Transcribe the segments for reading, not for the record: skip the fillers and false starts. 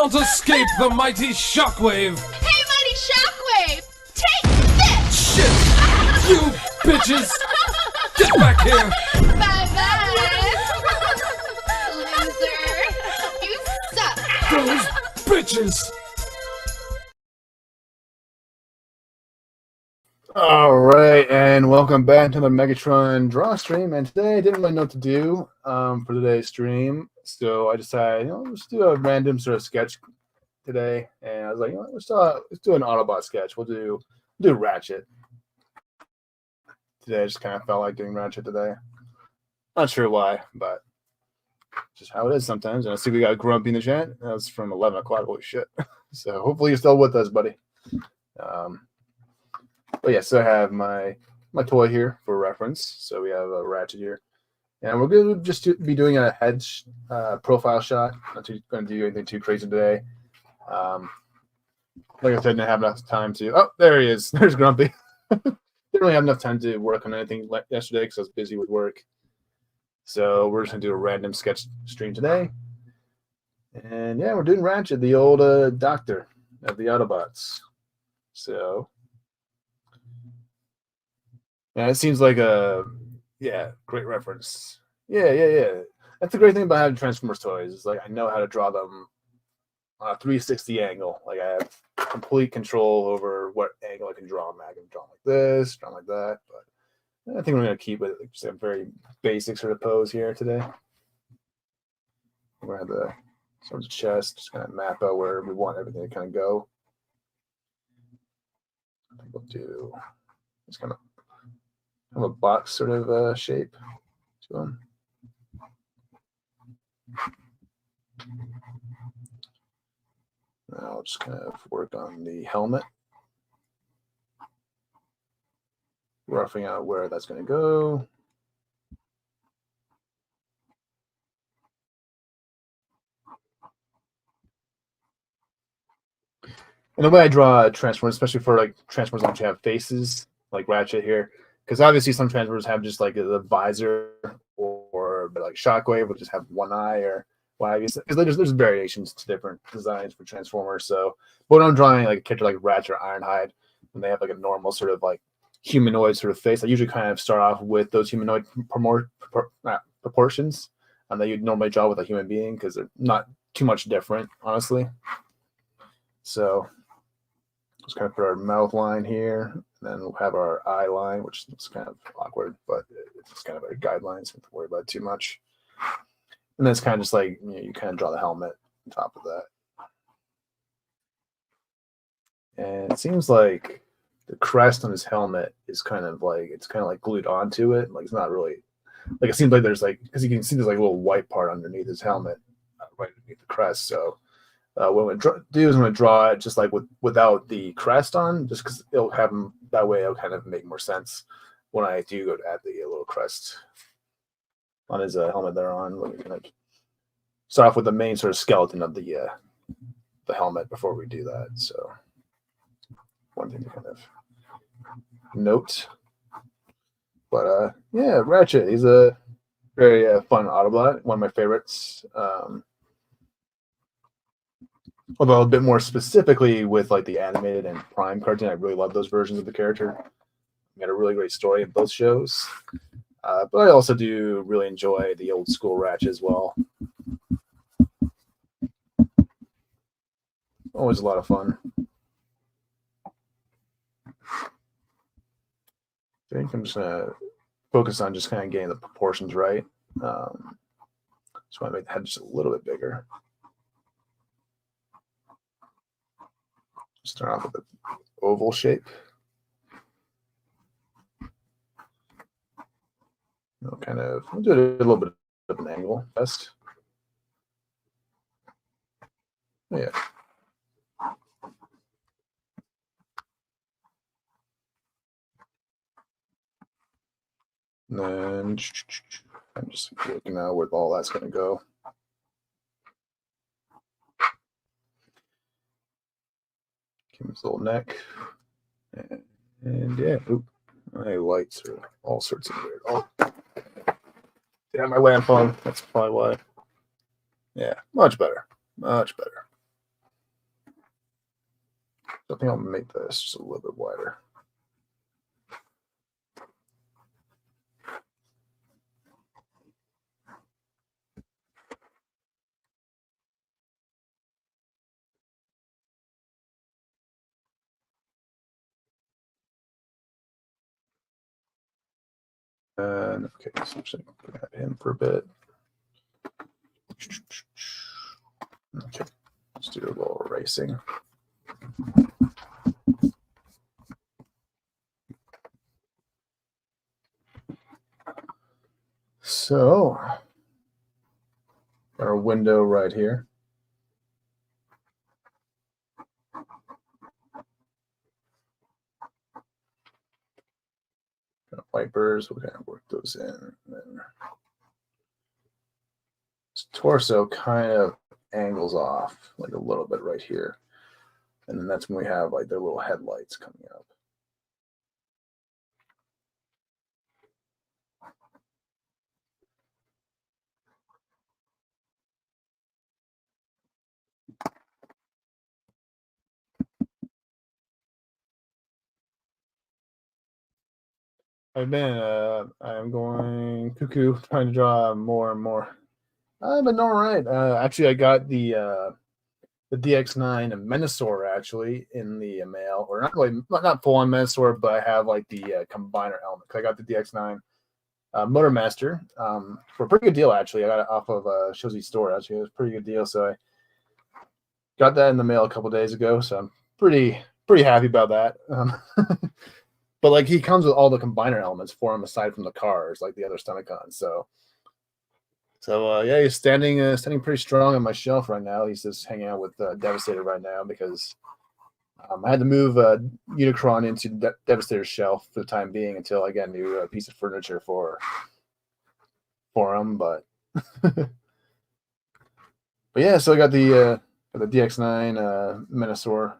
not escape the mighty shockwave! Hey, mighty shockwave! Take this! Shit! You bitches! Get back here! Bye-bye! Loser! You suck! Those bitches! All right, and welcome back to the Megatron draw stream. And today I didn't really know what to do for today's stream, so I decided, let's do a random sort of sketch today. And I was like, let's do an Autobot sketch. We'll do Ratchet today. I just kind of felt like doing Ratchet today. Not sure why, but just how it is sometimes. And I see we got Grumpy in the chat. That was from 11 o'clock. Holy shit! So hopefully you're still with us, buddy. But yeah, so I have my toy here for reference. So we have a Ratchet here. And we're going to just be doing a head profile shot. Not going to do anything too crazy today. Like I said, didn't have enough time to... Oh, there he is. There's Grumpy. Didn't really have enough time to work on anything yesterday because I was busy with work. So we're just going to do a random sketch stream today. And yeah, we're doing Ratchet, the old doctor of the Autobots. So... yeah, it seems like a great reference. Yeah. That's the great thing about having Transformers toys. Is like I know how to draw them on a 360 angle. Like I have complete control over what angle I can draw them. I can draw them like this, draw them like that. But I think we're gonna keep it just a very basic sort of pose here today. We're gonna have the sort of chest, just kind of map out where we want everything to kind of go. I think we'll do just kind of have a box sort of shape to them. Now I'll just kind of work on the helmet, roughing out where that's going to go. And the way I draw Transformers, especially for like Transformers that have faces, like Ratchet here, because obviously some Transformers have just like the visor or like Shockwave will just have one eye or what have you. Because there's variations to different designs for Transformers. So, but when I'm drawing like a character like Ratchet or Ironhide, when they have like a normal sort of like humanoid sort of face, I usually kind of start off with those humanoid proportions that you'd normally draw with a human being because they're not too much different, honestly. So, just kind of put our mouth line here. Then we'll have our eye line, which is kind of awkward, but it's kind of a guideline, so don't have to worry about it too much. And then it's kind of just like, you kind of draw the helmet on top of that. And it seems like the crest on his helmet is kind of like, it's kind of like glued onto it. Like it's not really, like it seems like there's like, because you can see there's like a little white part underneath his helmet, right underneath the crest. So what we do is I'm going to draw it just like without the crest on, just because it'll have him that way. It'll kind of make more sense when I do go to add the little crest on his helmet there on. We're going to start off with the main sort of skeleton of the helmet before we do that. So one thing to kind of note. But yeah, Ratchet, he's a very fun Autobot, one of my favorites. Although a bit more specifically with like the animated and Prime cartoon, I really love those versions of the character. Got a really great story in both shows. But I also do really enjoy the old school Ratchet as well. Always a lot of fun. I think I'm just gonna focus on just kind of getting the proportions right. Just want to make the head just a little bit bigger. Start off with the oval shape. We'll do it a little bit of an angle best. Yeah. And then I'm just looking now where all that's going to go. Give him his little neck. And yeah, oop, my lights are all sorts of weird. Oh, yeah, my lamp on. That's probably why. Yeah, much better. Much better. I think I'll make this just a little bit wider. And okay, so I'm just gonna have him for a bit. Okay, let's do a little erasing. So, our window right here. Wipers, we're going to work those in. And then his torso kind of angles off like a little bit right here. And then that's when we have like their little headlights coming up. I'm going cuckoo, trying to draw more and more. I've been all right. Actually, I got the DX9 Menasor actually in the mail, or not really, not full on Menasor, but I have like the combiner element. I got the DX9 Motor Master for a pretty good deal actually. I got it off of Shozy Store actually. It was a pretty good deal, so I got that in the mail a couple days ago. So I'm pretty happy about that. But like he comes with all the combiner elements for him aside from the cars, like the other Stunticons. So yeah, he's standing pretty strong on my shelf right now. He's just hanging out with Devastator right now because I had to move Unicron into Devastator's shelf for the time being until I get a new piece of furniture for him. But but yeah, so I got the DX9 Menasor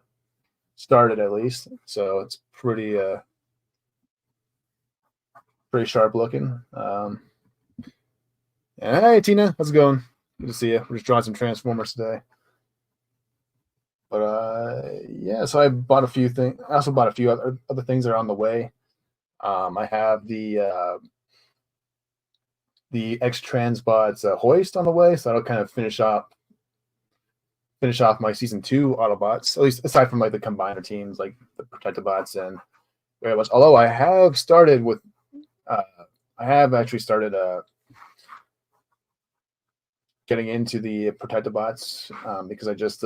started at least, so it's pretty sharp looking. Hey Tina, how's it going? Good to see you. We're just drawing some Transformers today. But yeah, so I bought a few things. I also bought a few other things that are on the way. I have the X Transbots hoist on the way, so that'll kind of finish off my season 2 Autobots, at least aside from like the combiner teams like the Protectobots and very much. Although I have started with I have actually started getting into the Protectobots because I just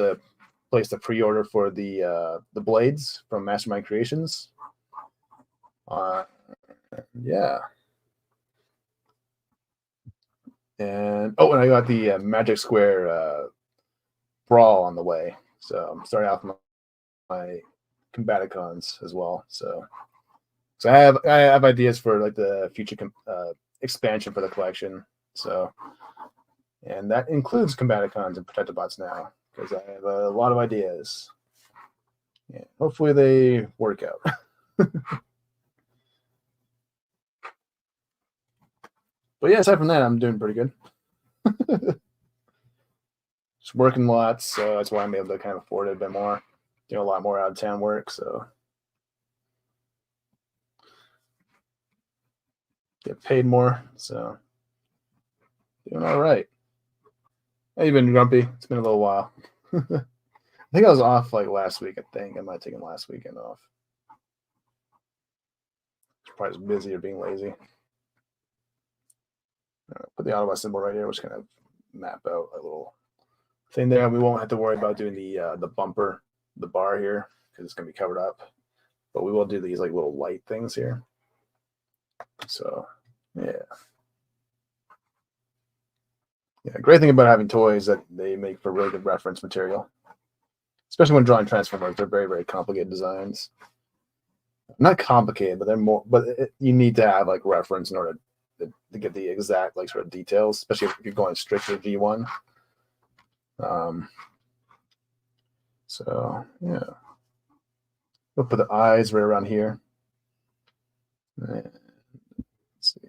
placed a pre-order for the blades from Mastermind Creations. Yeah. And I got the Magic Square Brawl on the way. So I'm starting off my Combaticons as well. So I have ideas for like the future expansion for the collection. So, and that includes Combaticons and Protectobots now because I have a lot of ideas. Yeah, hopefully they work out. But yeah, aside from that, I'm doing pretty good. Just working lots, so that's why I'm able to kind of afford it a bit more. Doing a lot more out of town work, so get paid more. So doing all right. Hey, you've been grumpy. It's been a little while. I think I was off like last week. I think I might have taken last weekend off. Probably just busy or being lazy. Put the Autobot symbol right here, which kind of map out a little thing there. We won't have to worry about doing the bumper, the bar here, because it's going to be covered up. But we will do these like little light things here. So, yeah. Yeah, great thing about having toys that they make for really good reference material. Especially when drawing Transformers, they're very, very complicated designs. Not complicated, but they're more. But you need to have like reference in order to get the exact like sort of details, especially if you're going strictly G1. So yeah, we'll put the eyes right around here. And let's see,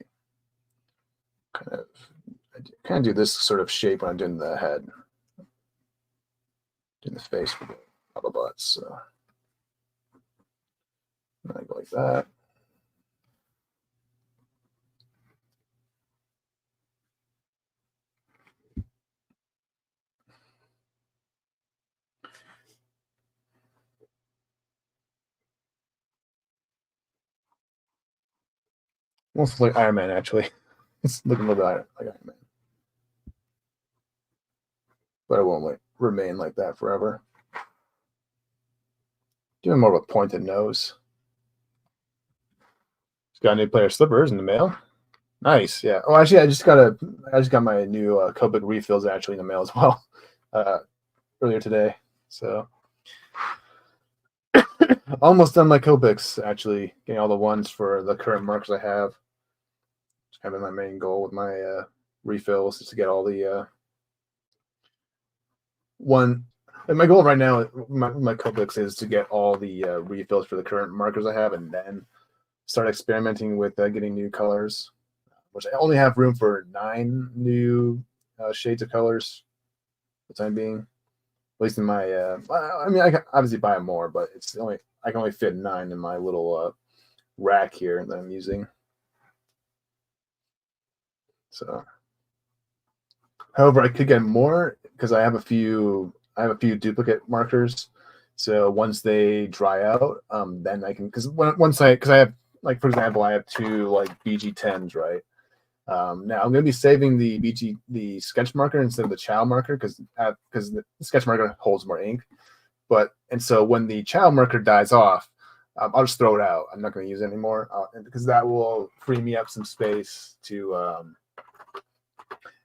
kind of do this sort of shape when I'm doing the head, doing the face for the Autobots. So. like that. Almost like Iron Man, actually. It's looking a little bit like Iron Man. But it won't like remain like that forever. Doing more of a pointed nose. It's got a new pair of slippers in the mail. Nice, yeah. Oh, actually, I just got my new Copic refills actually in the mail as well earlier today. So almost done my Copics actually, getting all the ones for the current markers I have. It's kind of my main goal with my refills is to get all the one. And my goal right now, my Copics is to get all the refills for the current markers I have, and then start experimenting with getting new colors, which I only have room for 9 new shades of colors for the time being. At least in my, I mean, I can obviously buy more, but it's only I can only fit 9 in my little rack here that I'm using. So, however, I could get more because I have a few duplicate markers. So once they dry out, then I can because I have, like, for example, I have 2 like BG10s, right? Now I'm going to be saving the sketch marker instead of the child marker because the sketch marker holds more ink. And so when the child marker dies off, I'll just throw it out. I'm not going to use it anymore because that will free me up some space to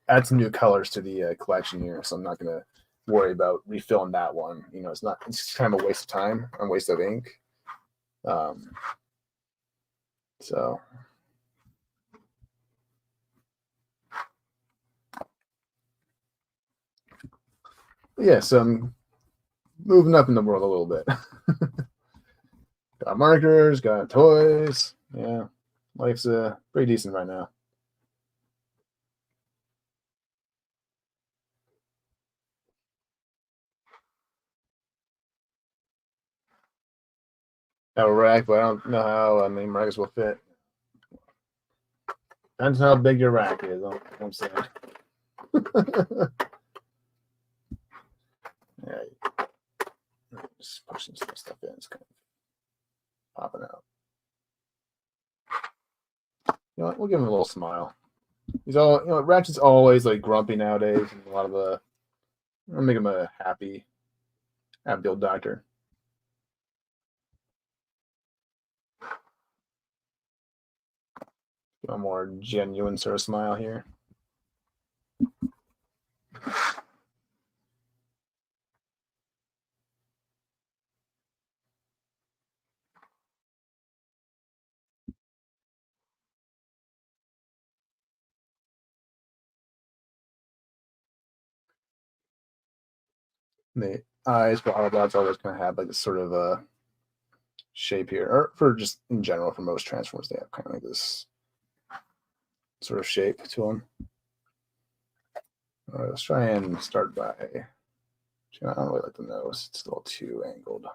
add some new colors to the collection here. So I'm not going to worry about refilling that one. You know, it's just kind of a waste of time and waste of ink. So. Yeah, so I'm moving up in the world a little bit. Got markers, got toys. Yeah, life's pretty decent right now. Have a rack, but I don't know how many markers will fit. Depends on how big your rack is. I'm saying. Yeah, just pushing some stuff in. It's kind of popping out. You know what? We'll give him a little smile. He's all, Ratchet's always like grumpy nowadays, and a lot of I'll make him a happy old doctor. A more genuine sort of smile here. The eyes for Autobots always kind of have like this sort of a shape here, or for just in general for most Transformers, they have kind of like this sort of shape to them. All right, let's try and start by. I don't really like the nose; it's a little too angled.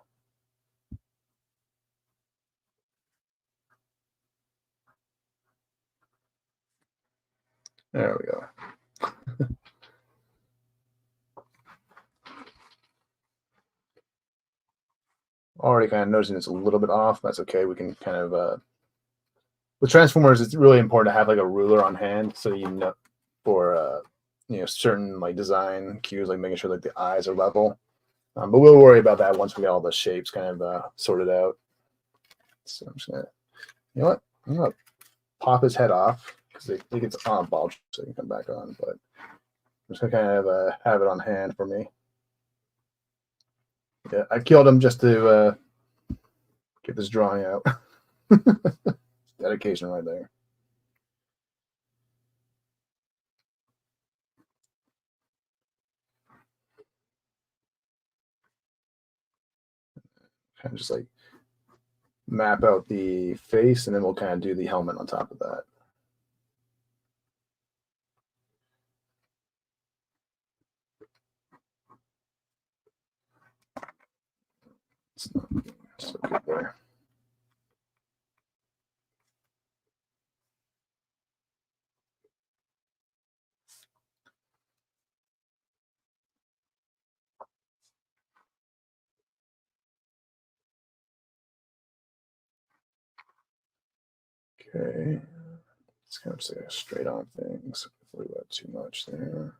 There we go. Already kind of noticing it's a little bit off. That's okay. We can kind of with Transformers, it's really important to have like a ruler on hand so you know for certain like design cues, like making sure that the eyes are level. But we'll worry about that once we get all the shapes kind of sorted out. So I'm just gonna, I'm gonna pop his head off because I think it's on bulb, so it can come back on. But I'm just gonna kind of have it on hand for me. Yeah, I killed him just to get this drawing out. Dedication right there. Kind of just like map out the face, and then we'll kind of do the helmet on top of that. It's not so good there. Okay. It's kind of just like a straight on thing, so don't worry about too much there.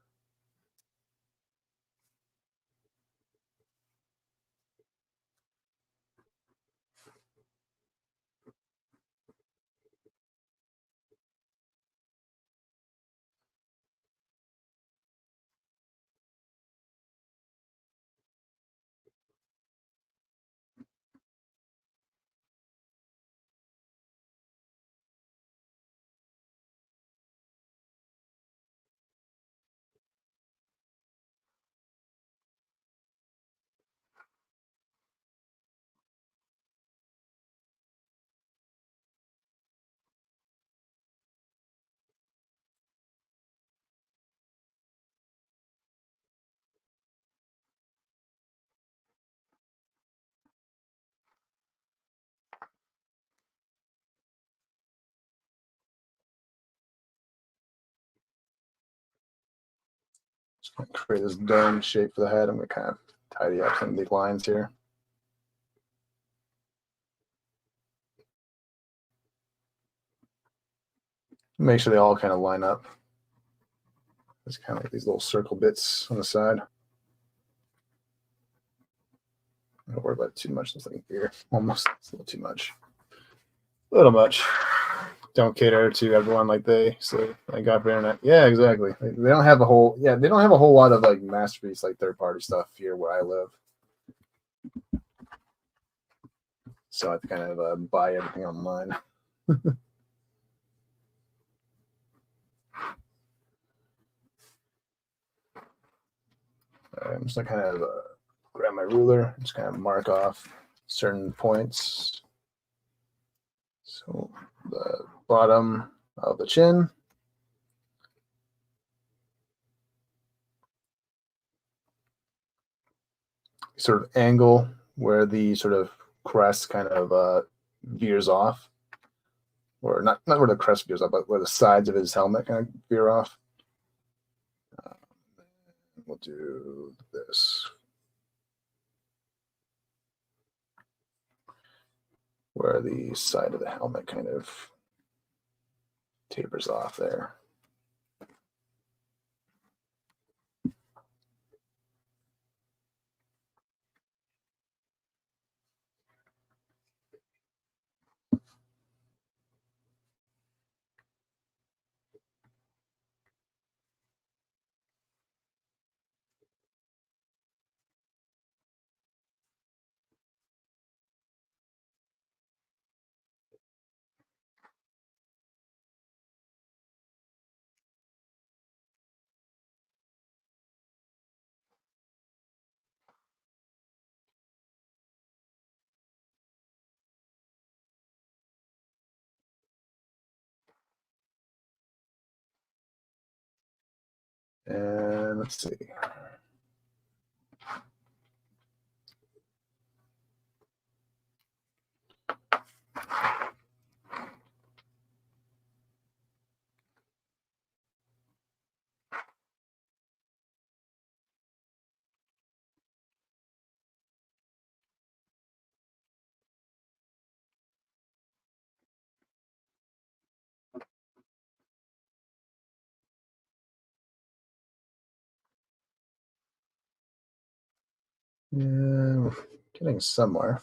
Just going to create this dome shape for the head. I'm going to kind of tidy up some of these lines here. Make sure they all kind of line up. It's kind of like these little circle bits on the side. Don't worry about it too much. It's like here, almost. It's a little too much. A little much. Don't cater to everyone like they say. Thank God for internet. Yeah, exactly. They don't have a whole. Yeah, they don't have a whole lot of like masterpiece like third party stuff here where I live. So I have to kind of buy everything online. I'm just gonna kind of grab my ruler, just kind of mark off certain points. So the bottom of the chin, sort of angle where the sort of crest kind of veers off, or not where the crest veers off, but where the sides of his helmet kind of veer off. We'll do this. Where the side of the helmet kind of tapers off there. And let's see. Yeah, we're getting somewhere.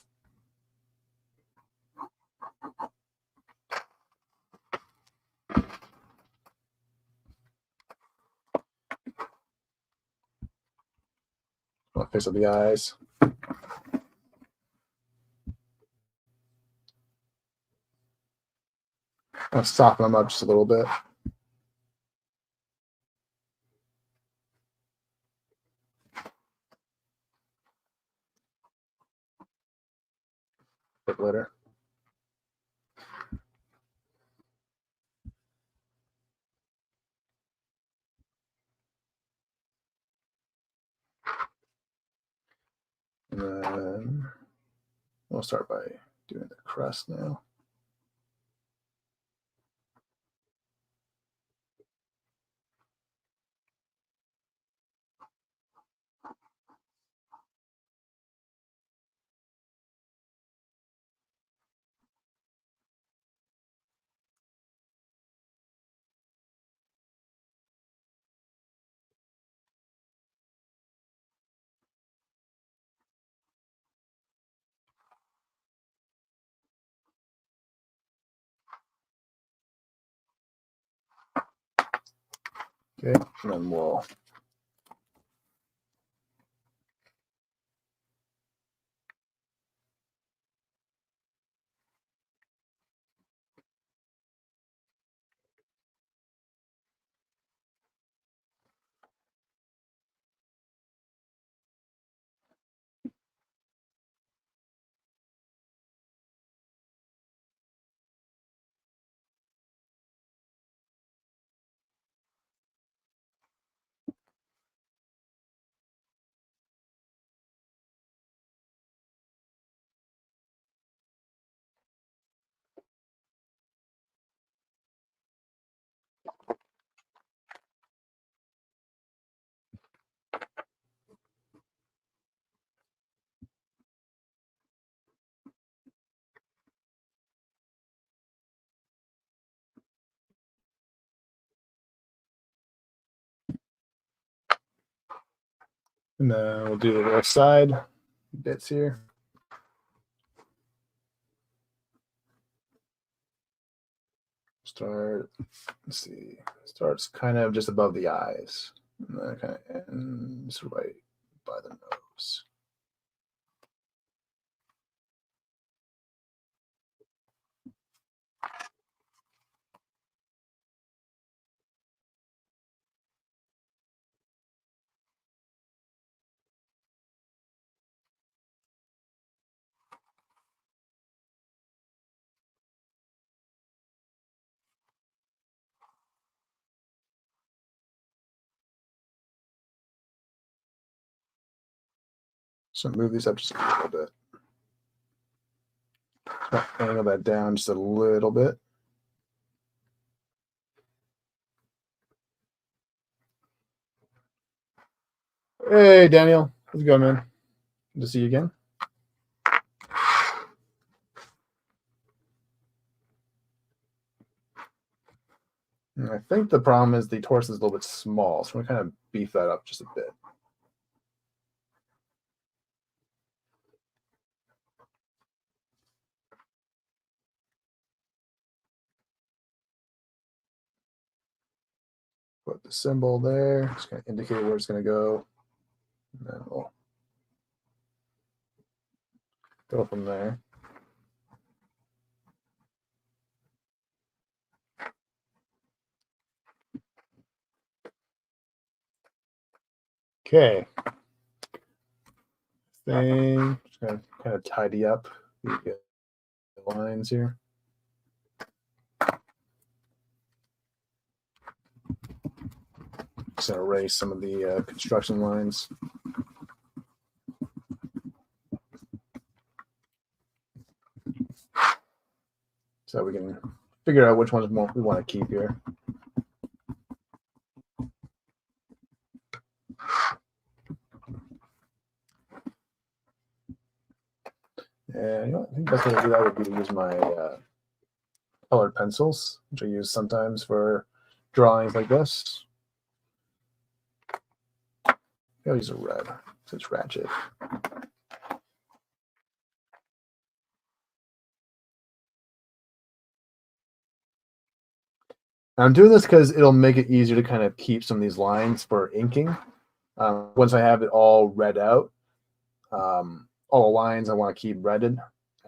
I'll fix up the eyes. I'll soften them up just a little bit. Bit glitter. And then we'll start by doing the crest now. Okay, and then we'll do the left side bits here. Let's see, starts kind of just above the eyes, and then it kind of ends right by the nose. So move these up just a little bit. Angle that down just a little bit. Hey, Daniel. How's it going, man? Good to see you again. And I think the problem is the torso is a little bit small, so I'm going to kind of beef that up just a bit. Put the symbol there. Just going to indicate where it's going to go. And then we'll go from there. Okay. Thing. Just going to kind of tidy up the lines here. Just going to erase some of the construction lines. So we can figure out which ones we want to keep here. And you know, I think the best way to do that would be to use my colored pencils, which I use sometimes for drawings like this. I'll use a red, so it's Ratchet. I'm doing this because it'll make it easier to kind of keep some of these lines for inking. Once I have it all read out, all the lines I want to keep redded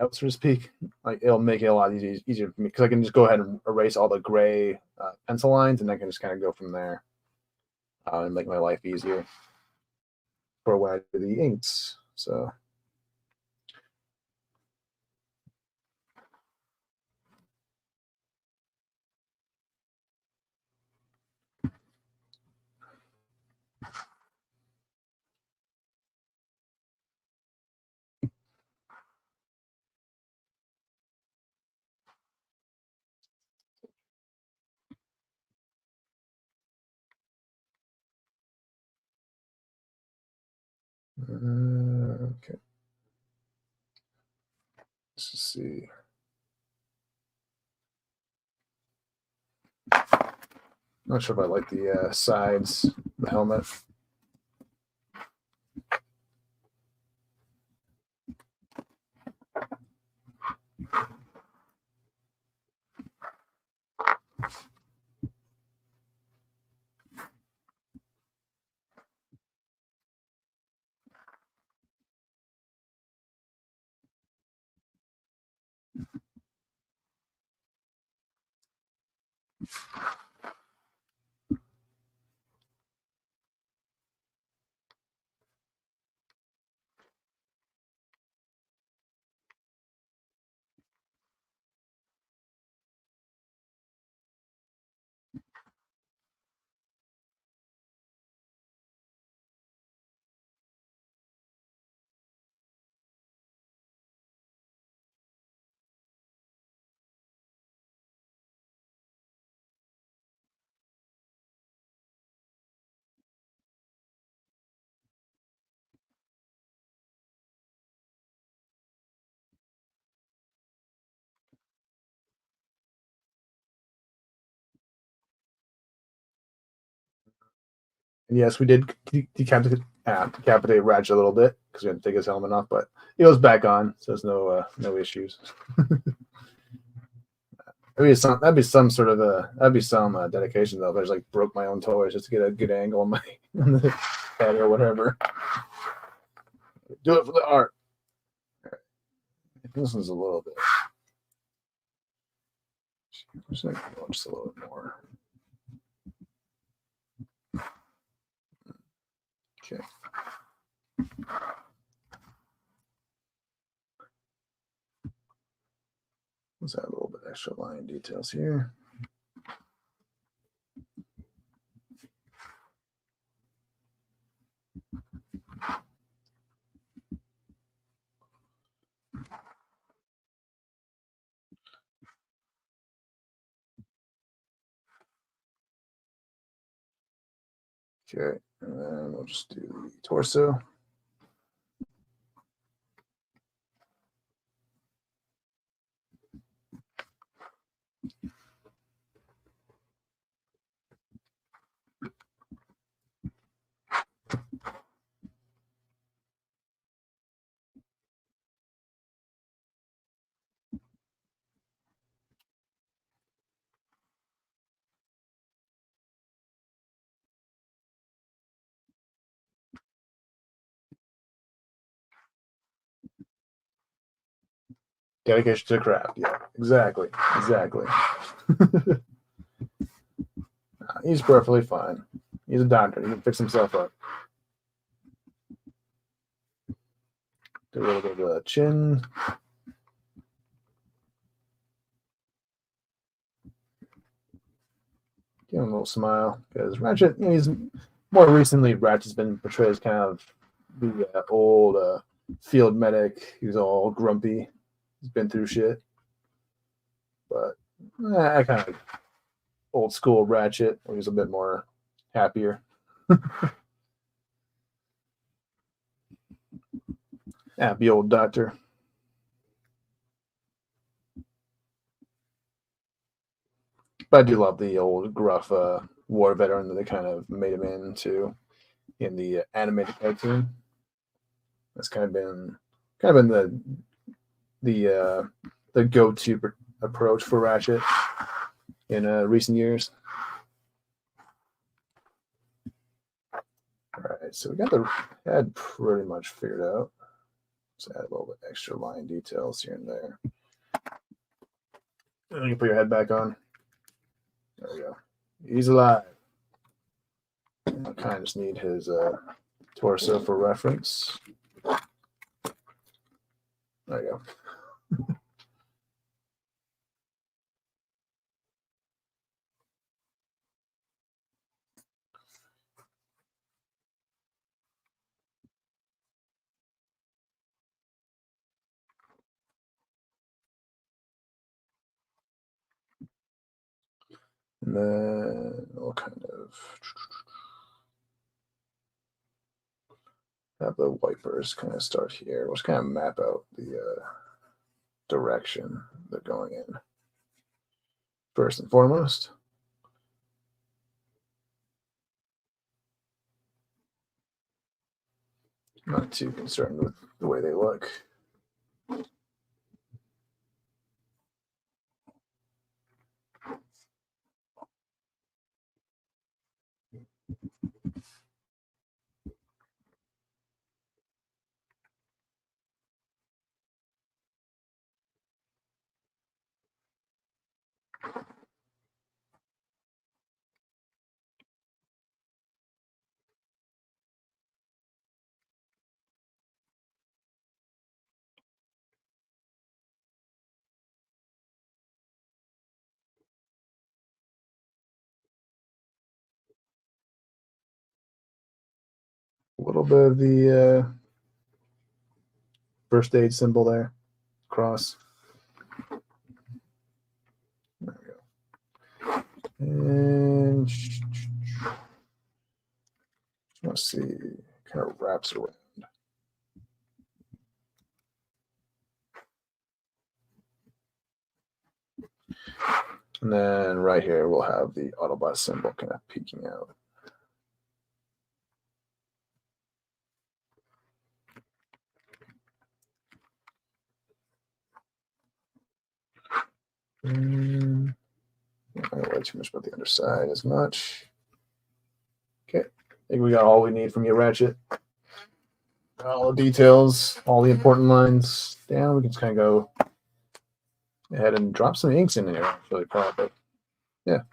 out, so to speak, like it'll make it a lot easier for me because I can just go ahead and erase all the gray pencil lines, and I can just kind of go from there and make my life easier for when I do the inks. So. Okay. Let's see. Not sure if I like the sides, the helmet. And yes, we did decapitate Ratchet a little bit because we had to take his helmet off, but he goes back on, so there's no issues. That'd be some sort of dedication though. If I just like broke my own toys just to get a good angle on my on the head or whatever. Do it for the art. This one's a little bit. Just a little bit more. Okay. Let's add a little bit extra line details here. Okay, and then we'll just do the torso. Dedication to the craft. Yeah, exactly. He's perfectly fine. He's a doctor. He can fix himself up. Do a little bit of the chin. Give him a little smile because Ratchet, he's more recently Ratchet's been portrayed as kind of the old field medic. He's all grumpy. He's been through shit. But I kind of old school Ratchet, where he's a bit more happier. Happy old doctor. But I do love the old gruff war veteran that they kind of made him into in the animated cartoon. That's kind of been the go-to approach for Ratchet in recent years. All right, so we got the head pretty much figured out. Let's add a little bit extra line details here and there. And you can put your head back on. There we go. He's alive. I kind of just need his torso for reference. There you go. And then we'll kind of have the wipers kind of start here. We'll just kind of map out the direction they're going in. First and foremost. Not too concerned with the way they look. A little bit of the first aid symbol there, cross. There we go. And let's see, kind of wraps around. And then right here, we'll have the Autobot symbol kind of peeking out. I don't worry too much about the underside as much. Okay, I think we got all we need from you, Ratchet. All the details, all the important lines down. We can just kind of go ahead and drop some inks in there. I'm really proud of it. Yeah.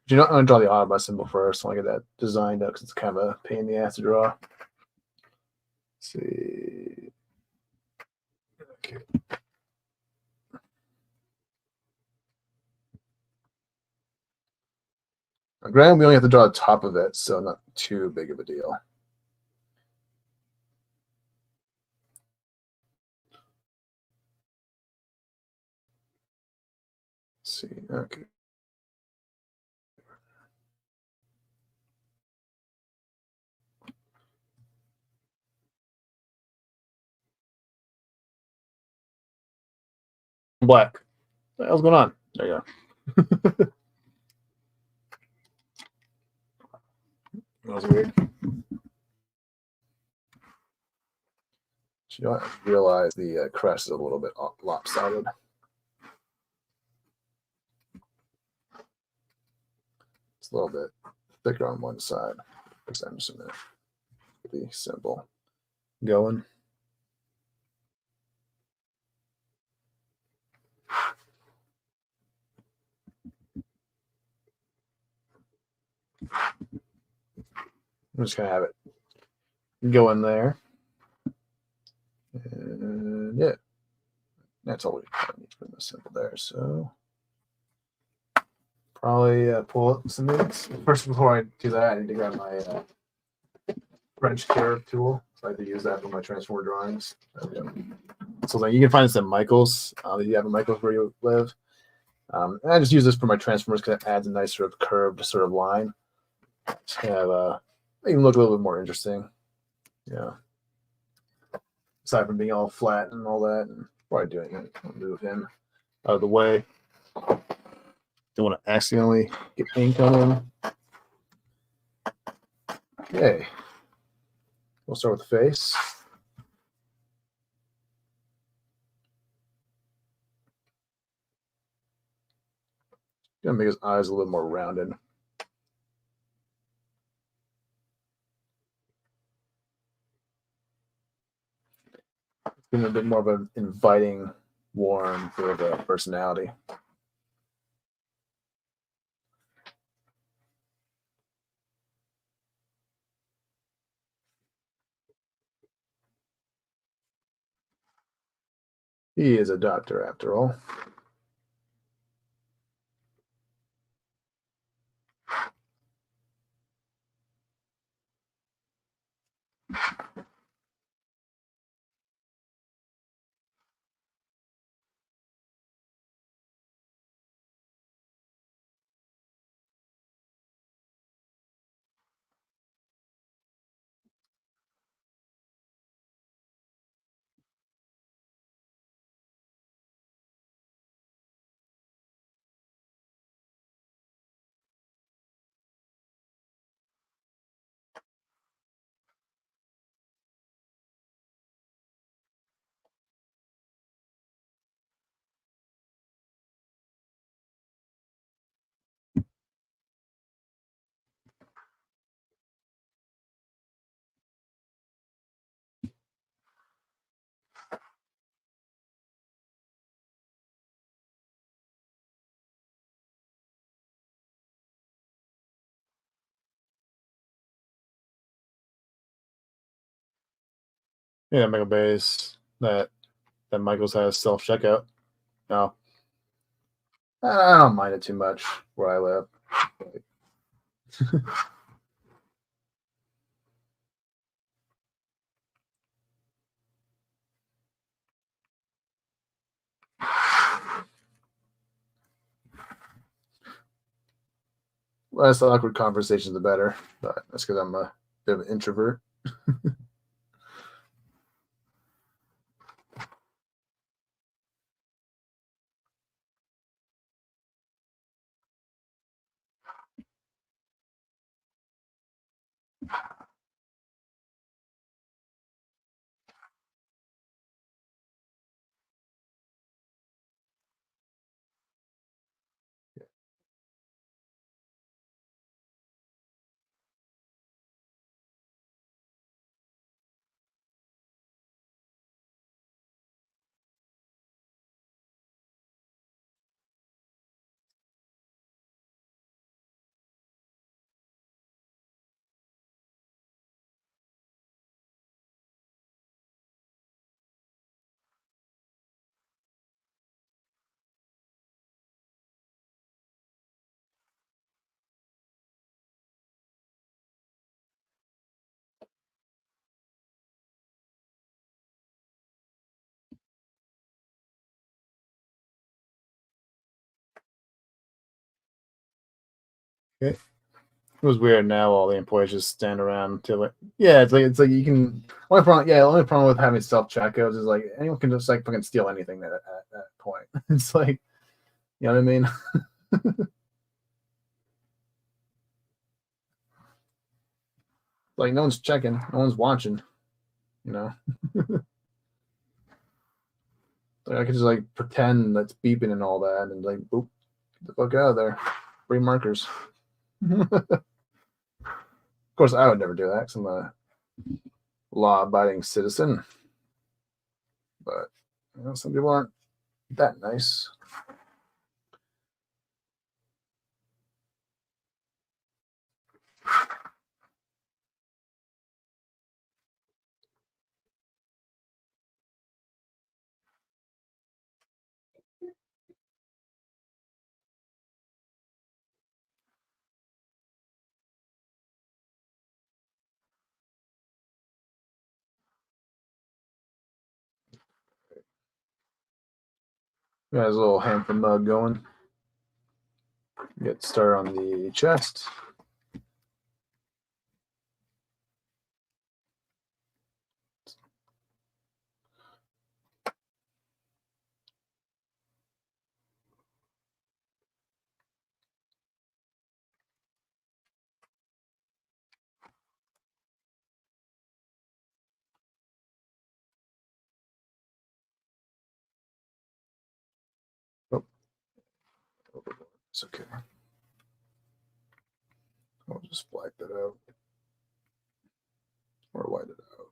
You know, I'm going to draw the Autobot symbol first. I want to get that designed up because it's kind of a pain in the ass to draw. Let's see. Okay. Granted, we only have to draw the top of it, so not too big of a deal. Let's see. Okay. Black. What the hell's going on? There you go. That was weird. You don't realize the crest is a little bit lopsided. It's a little bit thicker on one side. Because I'm just going to be simple going. I'm just going to have it go in there. And yeah, that's all we need to put the symbol there. So probably pull up some inks. First, before I do that, I need to grab my French curve tool. So I have to use that for my transformer drawings. So like, you can find this at Michael's. If you have a Michael's where you live. And I just use this for my transformers because it adds a nice sort of curved sort of line. Just kind of make them look a little bit more interesting. Yeah. Aside from being all flat and all that, and while doing it, I'll move him out of the way. Don't want to accidentally get ink on him. Okay. We'll start with the face. Gonna make his eyes a little more rounded. Give him a bit more of an inviting, warm sort of personality. He is a doctor after all. Yeah, make a base that Michael's has self checkout. No, I don't mind it too much where I live. less awkward conversations, the better. But that's because I'm a bit of an introvert. Okay. It was weird. Now all the employees just stand around till it. Yeah, it's like you can. Only problem, yeah, the only problem with having self checkouts is like anyone can just like fucking steal anything at that point. It's like, you know what I mean? Like no one's checking, no one's watching. You know, like, I could just like pretend that's beeping and all that, and like, boop, get the fuck out of there. Free markers. Of course, I would never do that because I'm a law-abiding citizen. But you know, some people aren't that nice. Got his little hamper mug going. Get started on the chest. Oh, it's okay. I'll just black that out or white it out.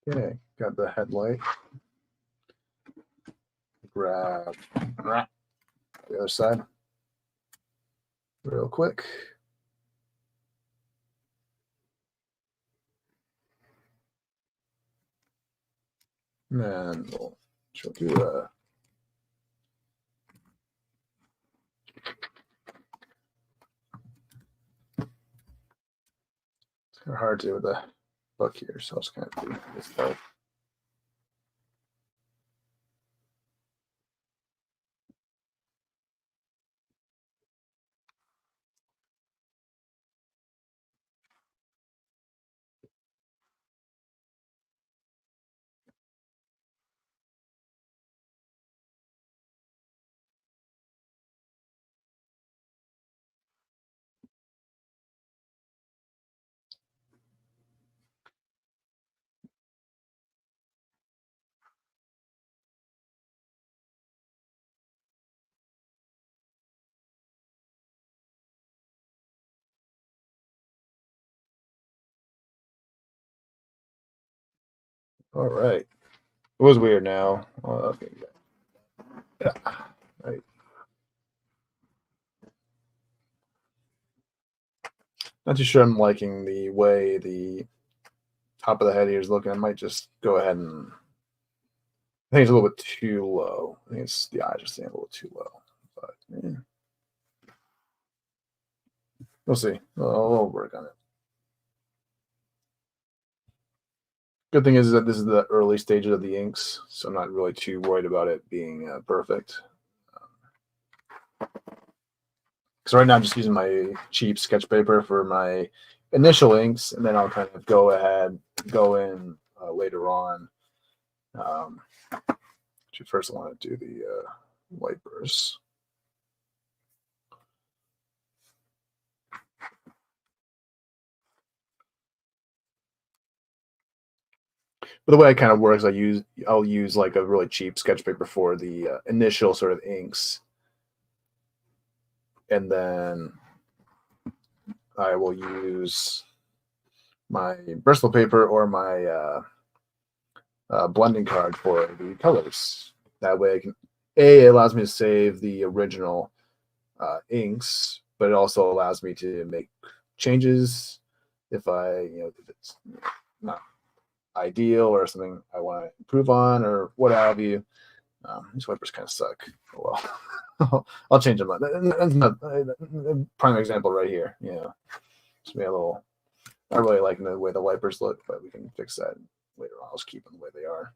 Okay, got the headlight. Grab the other side real quick. And we'll do a it's kind of hard to do with the book here, so I'll just kind of do this part. All right. It was weird now. Okay. Yeah. Right. Not too sure I'm liking the way the top of the head here is looking. I might just go ahead and. I think it's a little bit too low. I think it's the eyes are staying a little too low. But yeah. We'll see. We'll work on it. Good thing is that this is the early stages of the inks, so I'm not really too worried about it being perfect. Because right now I'm just using my cheap sketch paper for my initial inks, and then I'll kind of go in later on. First I want to do the wipers. But the way it kind of works, I'll use like a really cheap sketch paper for the initial sort of inks, and then I will use my Bristol paper or my blending card for the colors. That way, it allows me to save the original inks, but it also allows me to make changes if if it's not ideal or something I want to improve on or what have you. These wipers kind of suck. Well, I'll change them. That's not a prime example right here. Just be a little. I really like the way the wipers look, but we can fix that later on. I'll just keep them the way they are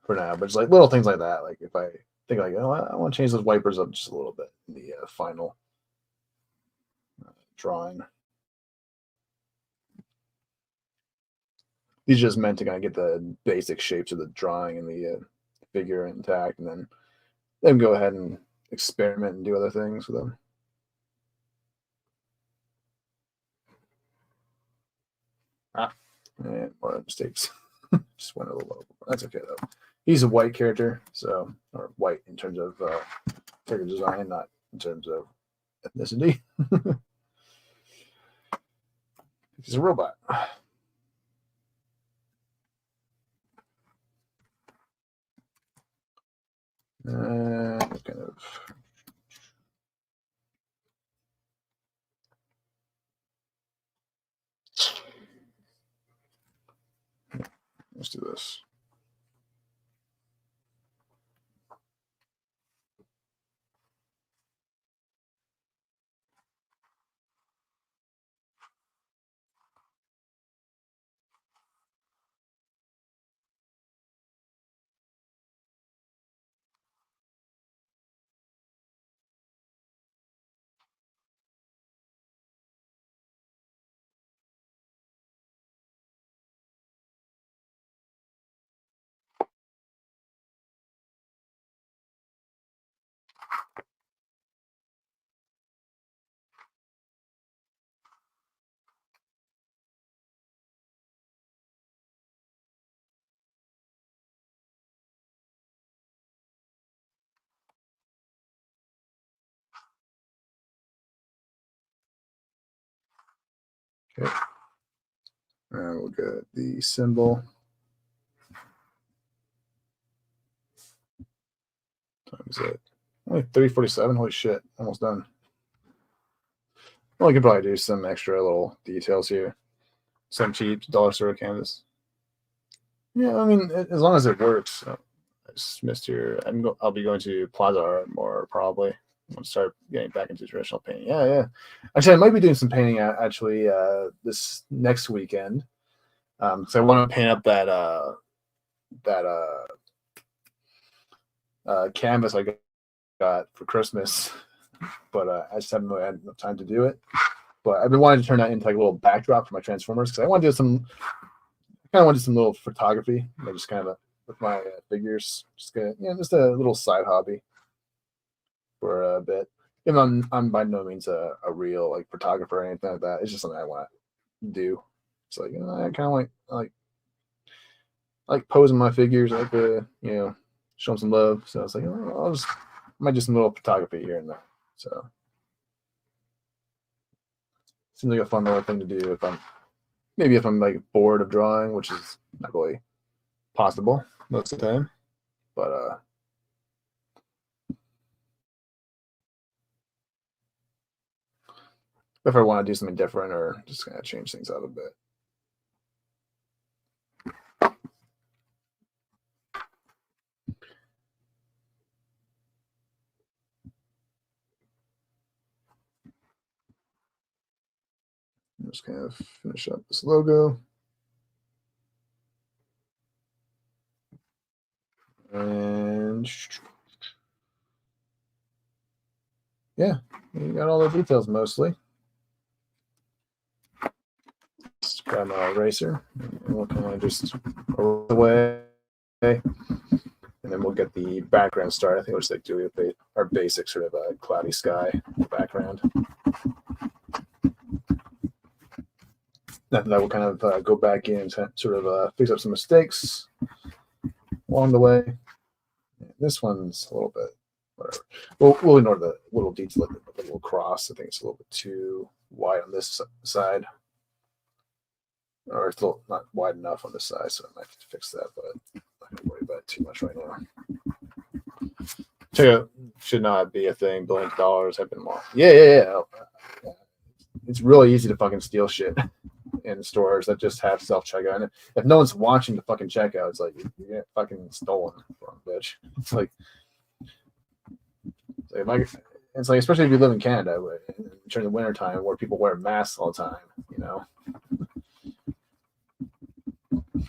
for now. But it's like little things like that. Like if I think like, oh, I want to change those wipers up just a little bit in the final drawing. These are just meant to kind of get the basic shapes of the drawing and the figure intact, and then go ahead and experiment and do other things with them. And more mistakes. Just went a little low. That's okay though. He's a white character, or white in terms of character design, not in terms of ethnicity. He's a robot. Kind of. Let's do this. Okay. And we'll get the symbol. Times it. Only 347. Holy shit. Almost done. Well, I could probably do some extra little details here. Some cheap dollar store canvas. Yeah, I mean, as long as it works. I just missed here. I'll be going to Plaza Art more probably. I'm gonna start getting back into traditional painting. Yeah. Actually, I might be doing some painting actually this next weekend. So I want to paint up that canvas I got for Christmas, but I just haven't really had enough time to do it. But I've been wanting to turn that into like a little backdrop for my Transformers because I want to do some little photography, just kind of with my figures. Just a little side hobby for a bit. Even I'm by no means a real like photographer or anything like that. It's just something I want to do. It's like I kind of like posing my figures. I like to show them some love. So it's like I might do some little photography here and there. So seems like a fun little thing to do if I'm Maybe if I'm like bored of drawing, which is not really possible most of the time. But if I want to do something different or just kind of change things up a bit. Just kind of finish up this logo. And yeah, you got all the details mostly. Just grab my eraser and we'll kind of just roll away. And then we'll get the background started. I think we'll just like do our basic sort of a cloudy sky background. That will kind of go back in and sort of fix up some mistakes along the way. This one's a little bit whatever. We'll ignore the little detail, the little cross. I think it's a little bit too wide on this side, or it's a little not wide enough on this side, so I might have to fix that. But I'm not gonna worry about it too much right now. Checkout should not be a thing. Billions of dollars have been lost. Yeah. It's really easy to fucking steal shit in stores that just have self-checkout. And if no one's watching the fucking checkout, it's like you get fucking stolen from, bitch. It's like especially if you live in Canada during the wintertime where people wear masks all the time, you know.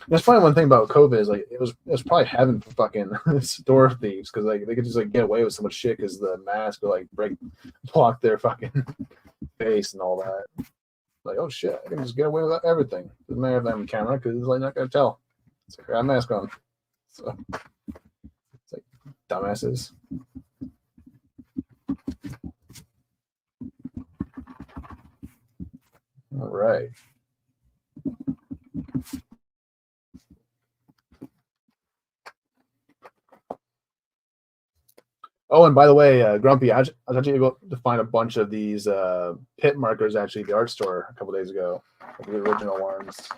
That's probably one thing about COVID is like it was probably heaven for fucking store thieves because like they could just like get away with so much shit because the mask would like block their fucking face and all that. Like, oh shit, I can just get away with everything. Doesn't matter if I'm on camera because it's like not gonna tell. It's like I got a mask on. So it's like dumbasses. All right. Oh, and by the way, Grumpy, I was actually able to find a bunch of these pit markers actually at the art store a couple days ago, like the original ones.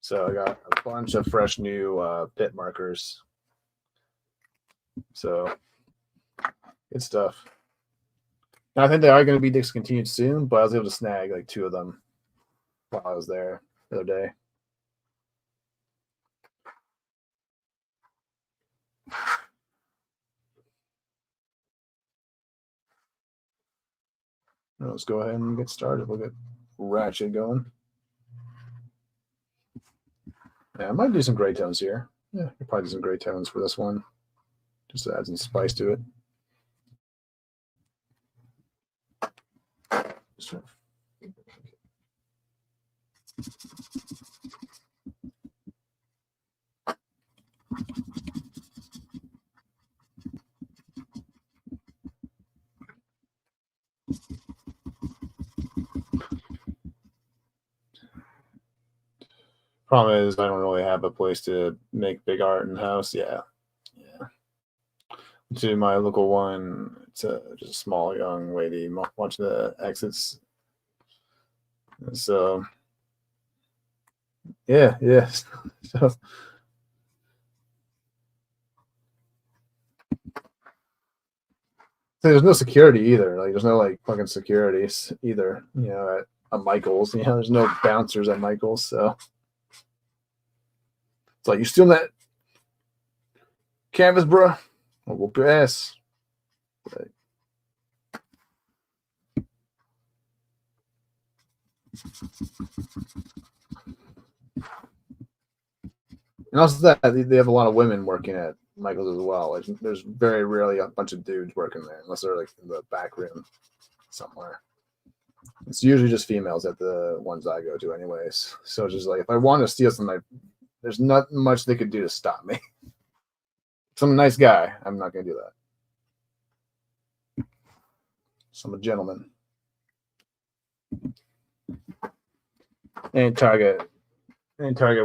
So I got a bunch of fresh new pit markers. So good stuff. Now, I think they are going to be discontinued soon, but I was able to snag like 2 of them while I was there the other day. Let's go ahead and get started. We'll get Ratchet going. Yeah, I might do some gray tones here. Yeah, I'll probably do some gray tones for this one, just to add some spice to it. Problem is, I don't really have a place to make big art in the house. Yeah. To my local one, it's just a small young lady watching the exits. So, yeah. So, there's no security either. Like, there's no like fucking securities either. You know, at Michael's. You know, there's no bouncers at Michael's. So. It's like, you stealing that canvas, bro? I'll whoop your ass. But, and also that they have a lot of women working at Michael's as well. Like, there's very rarely a bunch of dudes working there unless they're like in the back room somewhere. It's usually just females at the ones I go to anyways. So it's just like, if I want to steal something, there's not much they could do to stop me. So I'm a nice guy. I'm not going to do that. So I'm a gentleman. And Target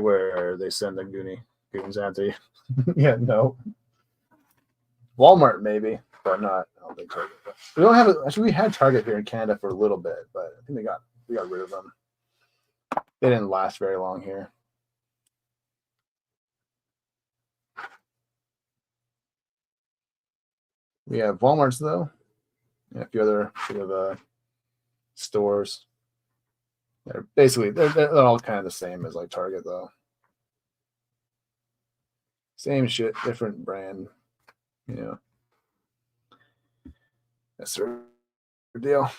where they send the goons after you. Yeah, no. Walmart maybe, but not. I don't think Target. We don't have it. Actually, we had Target here in Canada for a little bit, but I think we got rid of them. They didn't last very long here. We have Walmart's though, and a few other sort of stores. They're basically they're all kind of the same as like Target though. Same shit, different brand. You know, that's the deal.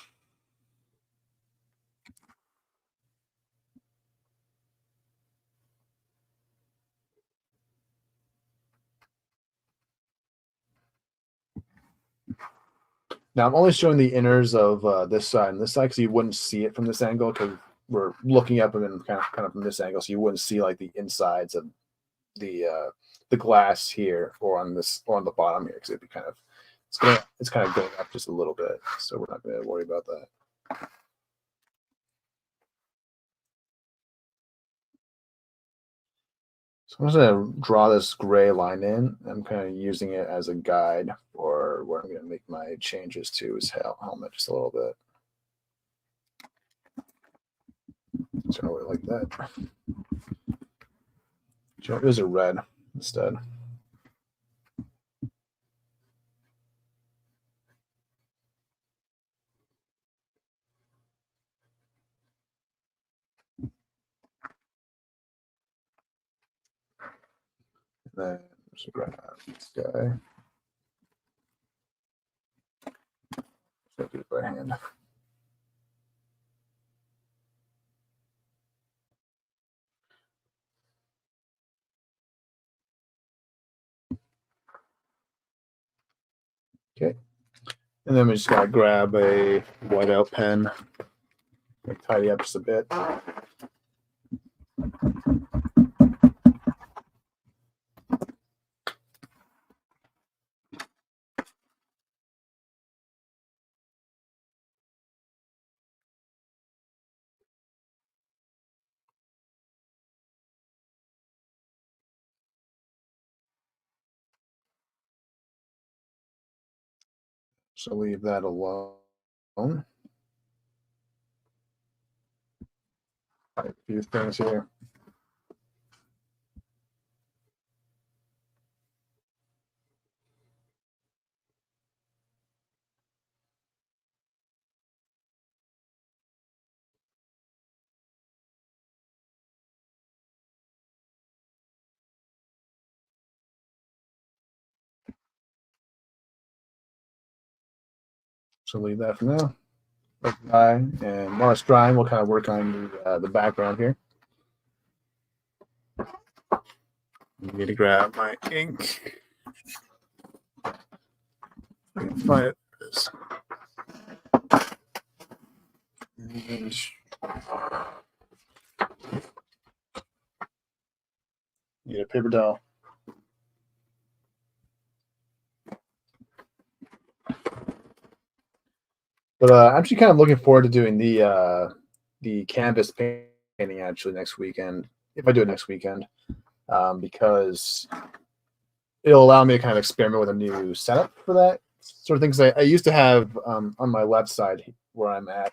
Now I'm only showing the inners of this side and this side because you wouldn't see it from this angle because we're looking up and then kind of from this angle, so you wouldn't see like the insides of the glass here or on this or on the bottom here because it'd be kind of it's kind of going up just a little bit, so we're not going to worry about that. So I'm just going to draw this gray line in. I'm kind of using it as a guide for where I'm going to make my changes to his helmet just a little bit. Turn away like that. There's a red instead. Then just grab this guy. Do it by hand. Okay. And then we just gotta grab a whiteout pen, tidy up just a bit. So leave that alone. A few things here. So leave that for now. Let it dry, and while it's drying, we'll kind of work on the background here. I need to grab my ink. Find it. Need a paper towel. But I'm actually kind of looking forward to doing the canvas painting actually next weekend, if I do it next weekend, because it'll allow me to kind of experiment with a new setup for that sort of thing. Because I used to have on my left side where I'm at,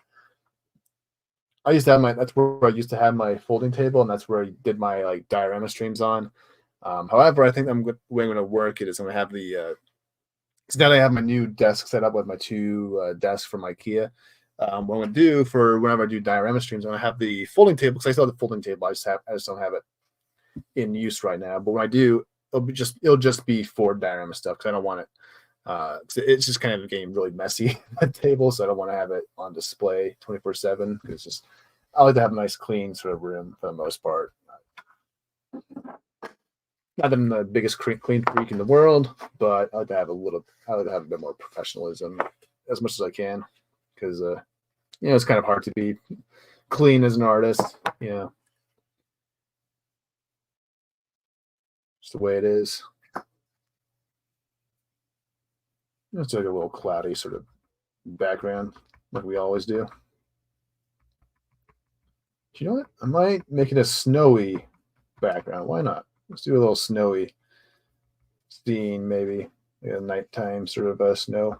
I used to have that's where I used to have my folding table, and that's where I did my like diorama streams on. However, I think the way I'm going to work it is I'm going to have the so now that I have my new desk set up with my two desks from IKEA. What I'm going to do for whenever I do diorama streams, I'm going to have the folding table because I still have the folding table. I just don't have it in use right now. But when I do, it'll just be for diorama stuff because I don't want it. It's just kind of getting really messy at the table, so I don't want to have it on display 24/7 because just I like to have a nice clean sort of room for the most part. Not that I'm the biggest clean freak in the world, but I like to have a bit more professionalism as much as I can because it's kind of hard to be clean as an artist, just the way it is. It's like a little cloudy sort of background, like we always do. You know what? I might make it a snowy background. Why not? Let's do a little snowy scene, maybe like a nighttime sort of snow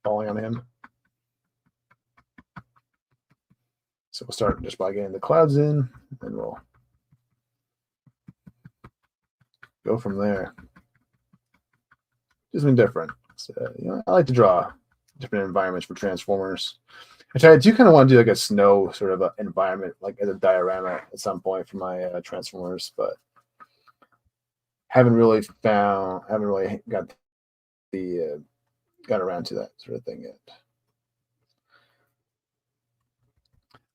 falling on him. So we'll start just by getting the clouds in, and we'll go from there. Just been different. So, you know, I like to draw different environments for Transformers. I do kind of want to do like a snow sort of a environment, like as a diorama at some point for my Transformers, but haven't really got around to that sort of thing yet.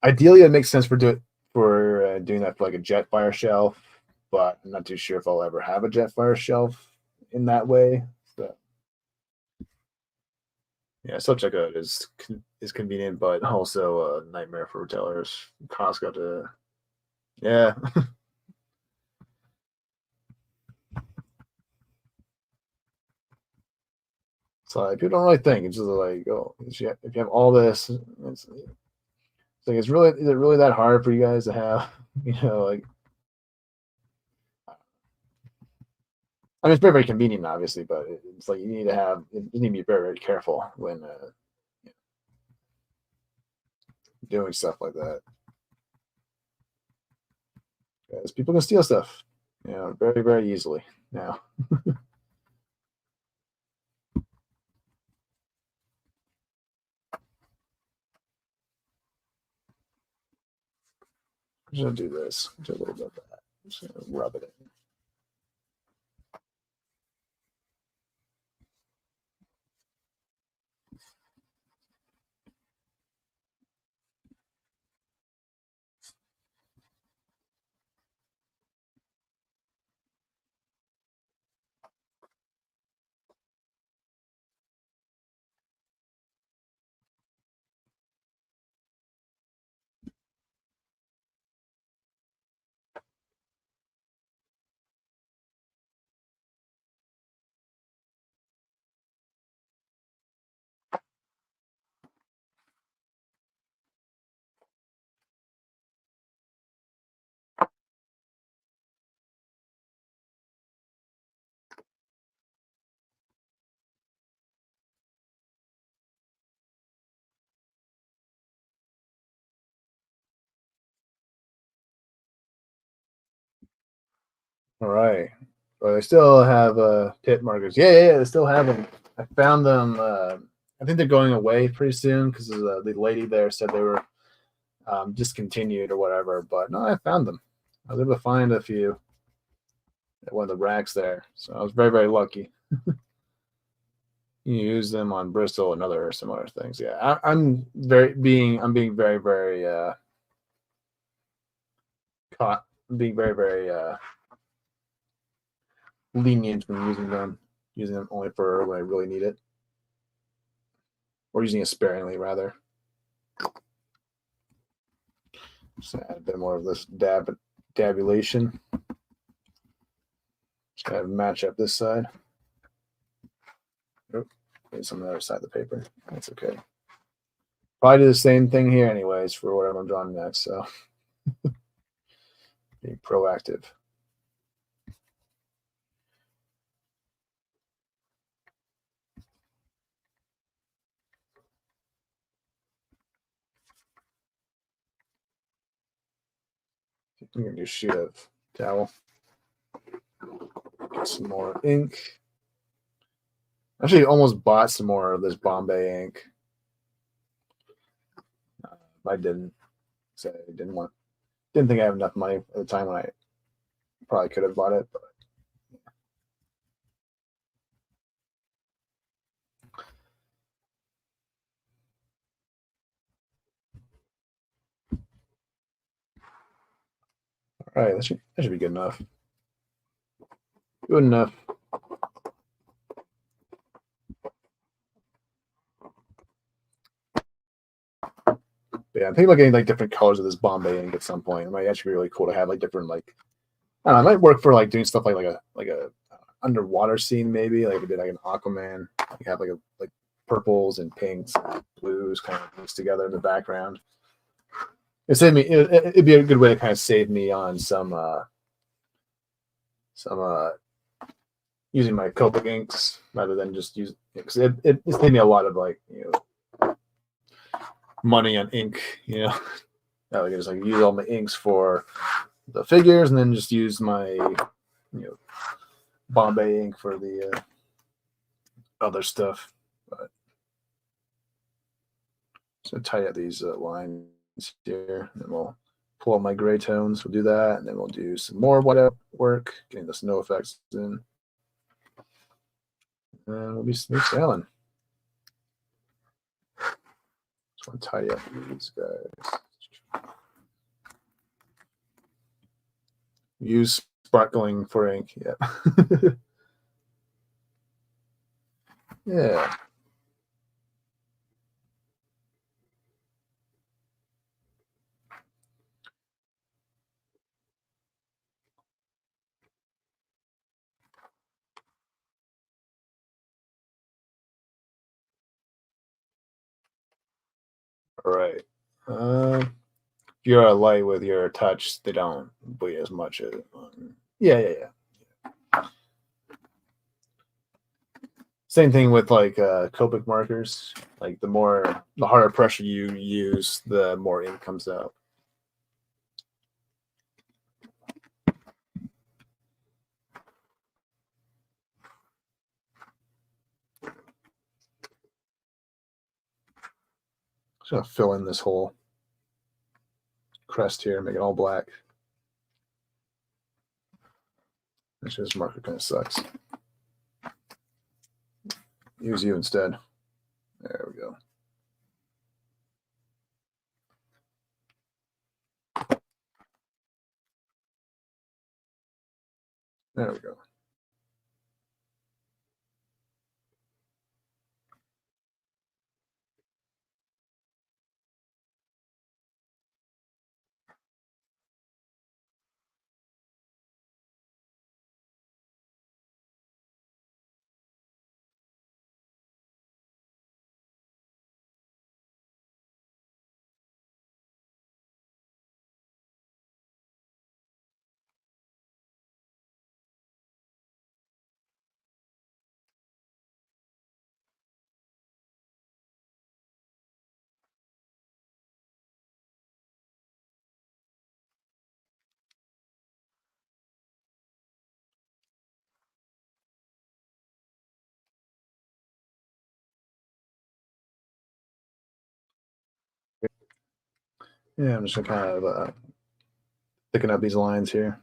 Ideally, it makes sense for doing that for like a Jetfire shelf, but I'm not too sure if I'll ever have a Jetfire shelf in that way. So, yeah, such like is convenient, but also a nightmare for retailers. Costco to, yeah. So like, people don't really think. It's just like, oh, if you have all this, it's like, is it really that hard for you guys to have? You know, like, I mean, it's very, very convenient, obviously, but it's like you need to be very, very careful when doing stuff like that, because people can steal stuff, you know, very, very easily now. I'm just gonna do this. Do a little bit of that. I'm just gonna rub it in. All right. Well, they still have pit markers. Yeah. They still have them. I found them. I think they're going away pretty soon because the lady there said they were discontinued or whatever. But no, I found them. I was able to find a few at one of the racks there. So I was very, very lucky. You use them on Bristol and other similar things. Yeah, I'm being very, very caught. Being very, very lenient when using them only for when I really need it, or using it sparingly rather. Just add a bit more of this dabulation. Just kind of match up this side. Oh, maybe some on the other side of the paper. That's okay. Probably do the same thing here anyways for whatever I'm drawing next, so being proactive. I'm going to do a sheet of towel. Get some more ink. Actually, almost bought some more of this Bombay ink. I didn't. So I didn't think I had enough money at the time when I probably could have bought it, but all right, that should be good enough. Good enough. But yeah, I'm thinking about getting like different colors of this Bombay ink at some point. It might actually be really cool to have like different, like, I don't know, it might work for like doing stuff like a underwater scene maybe. Like if we did like an Aquaman, you have like purples and pinks, and blues kind of mixed together in the background. It'd be a good way to kind of save me on some using my Copic inks rather than just use, because it's saved me a lot of, like, you know, money on ink, you know. I can just like use all my inks for the figures, and then just use my Bombay ink for the other stuff. But so tidy up these lines here, and then we'll pull out my gray tones. We'll do that, and then we'll do some more whiteout work, getting the snow effects in, and we'll be smooth sailing. Just want to tidy up these guys. Use sparkling for ink. Yeah. Yeah. All right. If you're light with your touch, they don't bleed as much as yeah. Same thing with like Copic markers. Like the harder pressure you use, the more ink comes out. Just gonna fill in this whole crest here, make it all black. Actually, this marker kind of sucks. Use you instead. There we go. There we go. Yeah, I'm just gonna kind of thicken up these lines here.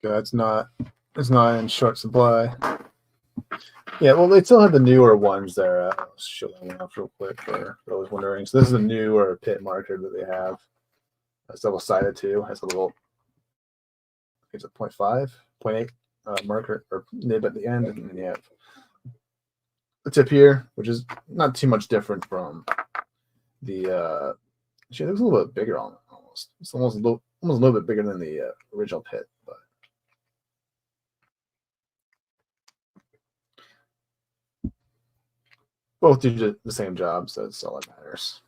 Yeah, it's not in short supply. Yeah, well, they still have the newer ones there. I'll show them off real quick for those wondering. So this is a newer pit marker that they have. It's double-sided too. Has a little, I think it's a 0.5, 0.8 marker or nib at the end, and then you have the tip here, which is not too much different from the. Actually, it looks a little bit bigger on it almost. It's almost a little bit bigger than the original pit, but. Both do the same job, so it's all that matters.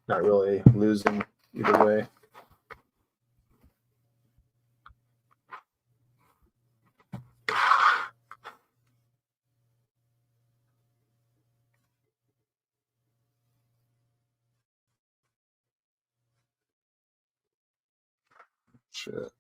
Not really losing either way. Shit.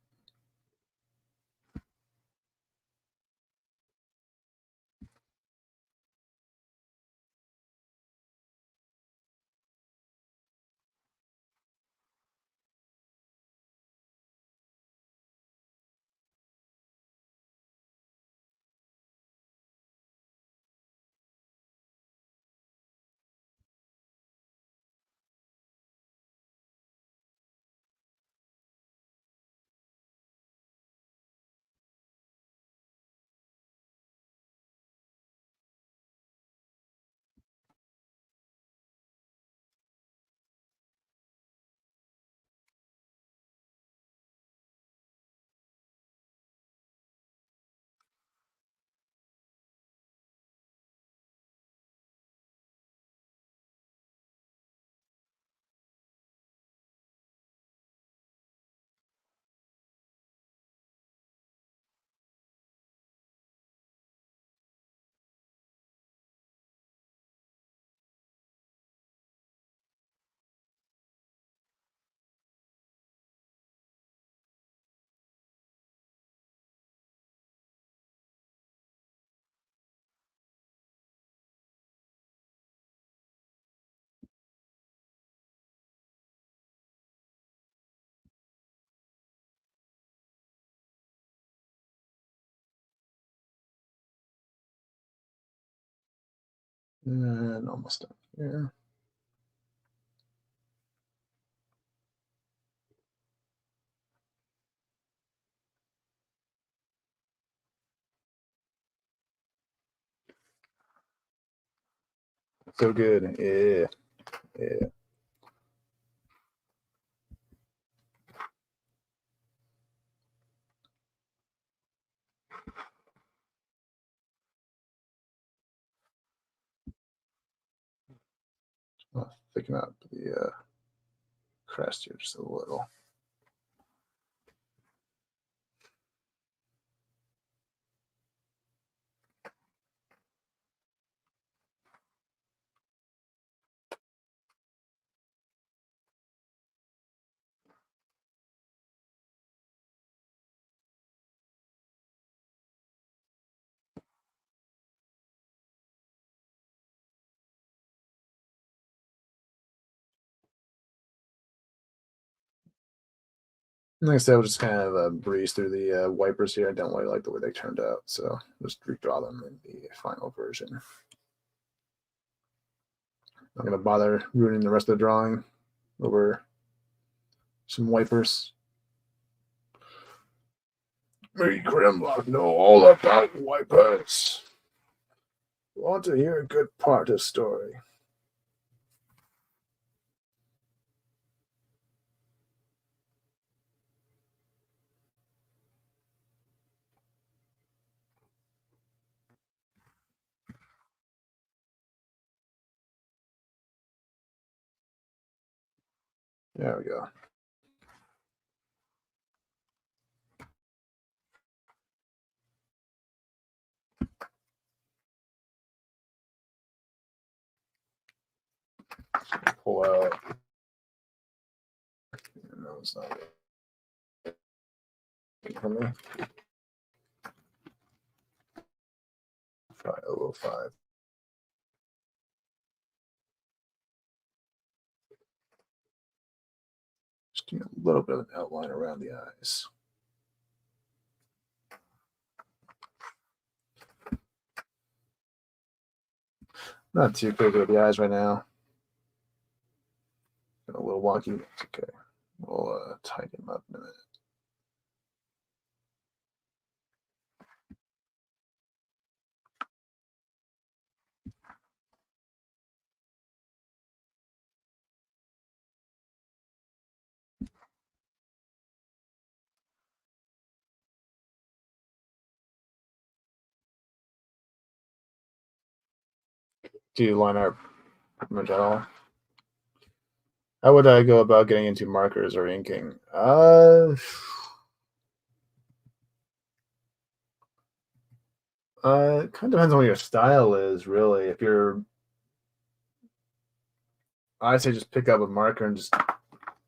And almost done here. So good. Yeah. Yeah. I'll thicken up the crest here just a little. Like I said, we'll just kind of breeze through the wipers here. I don't really like the way they turned out, so just redraw them in the final version. I'm not going to bother ruining the rest of the drawing over some wipers. Me, Grimlock, know all about wipers. Want to hear a good part of story? There we go. Pull out. No, it's not good for me. 505. Just give me a little bit of an outline around the eyes. Not too crazy with the eyes right now. A little wonky. It's okay. We'll tighten them up in a minute. Do you line art pretty much at all? How would I go about getting into markers or inking? Kind of depends on what your style is, really. If you're, I say just pick up a marker and just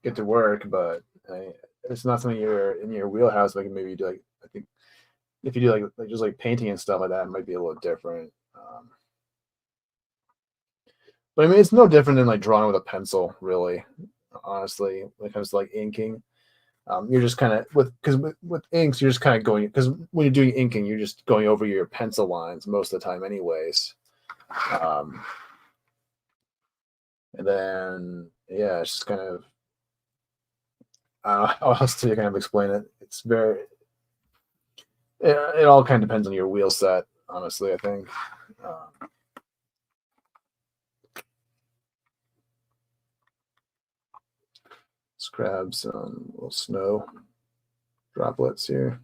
get to work, but it's not something you're in your wheelhouse. Like maybe you do like, I think if you do like just like painting and stuff like that, it might be a little different. But I mean, it's no different than like drawing with a pencil, really. Honestly, when it comes to like inking, you're just kind of with inks, you're just kind of going because when you're doing inking, you're just going over your pencil lines most of the time, anyways. And then yeah, it's just kind of I don't know how else to kind of explain it. It's very it all kind of depends on your wheel set, honestly. I think. Let's grab some little snow droplets here.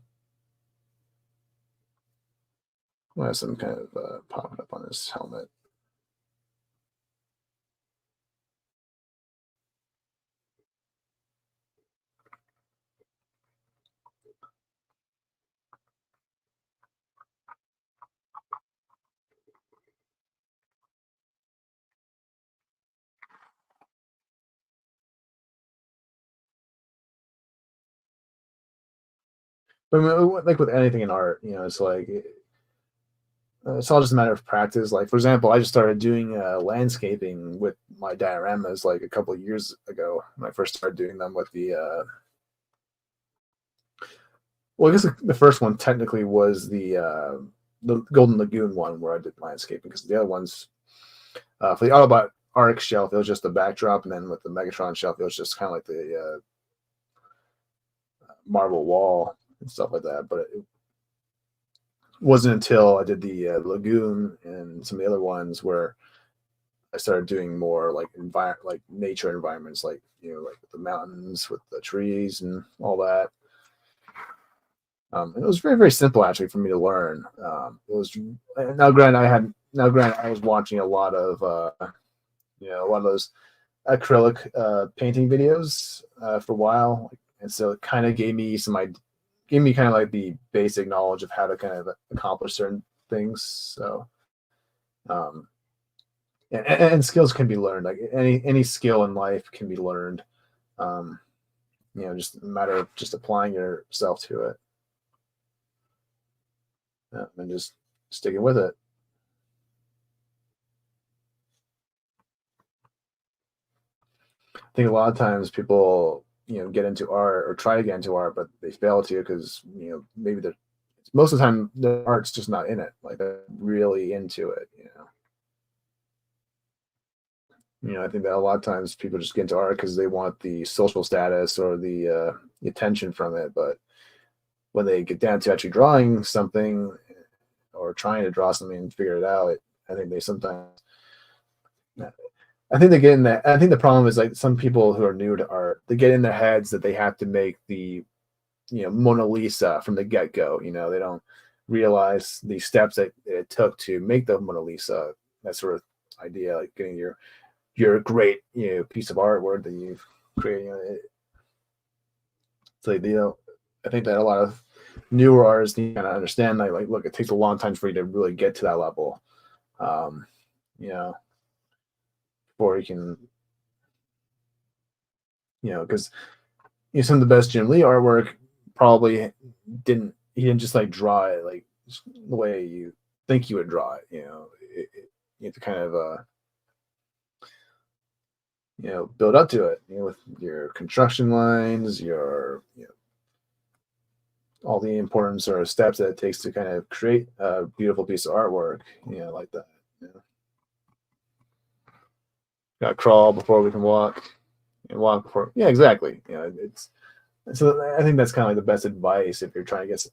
I have some kind of popping up on this helmet. But I mean, like with anything in art, you know, it's like it's all just a matter of practice. Like for example, I just started doing landscaping with my dioramas like a couple of years ago when I first started doing them with the. Well, I guess the first one technically was the Golden Lagoon one where I did landscaping because the other ones For the Autobot Arc shelf, it was just the backdrop, and then with the Megatron shelf, it was just kind of like the marble wall and stuff like that. But it wasn't until I did the Lagoon and some of the other ones where I started doing more like nature environments, like like the mountains with the trees and all that. It was very, very simple actually for me to learn. It was now granted I was watching a lot of a lot of those acrylic painting videos for a while, and so it kind of gave me kind of like the basic knowledge of how to kind of accomplish certain things. So and skills can be learned. Like any skill in life can be learned. Just a matter of just applying yourself to it. And just sticking with it. I think a lot of times people, get into art or try to get into art, but they fail to because, maybe most of the time the art's just not in it. Like they're really into it, I think that a lot of times people just get into art because they want the social status or the attention from it. But when they get down to actually drawing something or trying to draw something and figure it out, I think they sometimes, I think they get in that. I think the problem is like some people who are new to art, they get in their heads that they have to make the, Mona Lisa from the get-go. They don't realize the steps that it took to make the Mona Lisa. That sort of idea, like getting your great, piece of artwork that you've created. So, I think that a lot of newer artists need to kind of understand that, like, look, it takes a long time for you to really get to that level. Before you can, because some of the best Jim Lee artwork probably didn't just like draw it like the way you think you would draw it. You have to kind of build up to it, with your construction lines, your all the important sort of steps that it takes to kind of create a beautiful piece of artwork, like that. Gotta crawl before we can walk, and walk before. Yeah, exactly. So I think that's kind of like the best advice if you're trying to get.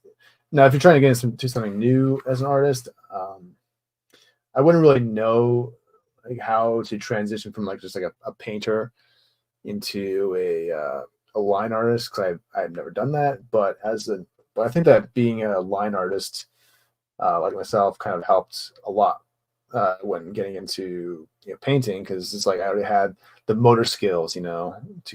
Now, if you're trying to get into something new as an artist, I wouldn't really know like how to transition from like just like a painter into a line artist, because I've never done that. But I think that being a line artist like myself kind of helped a lot when getting into painting, because it's like I already had the motor skills, to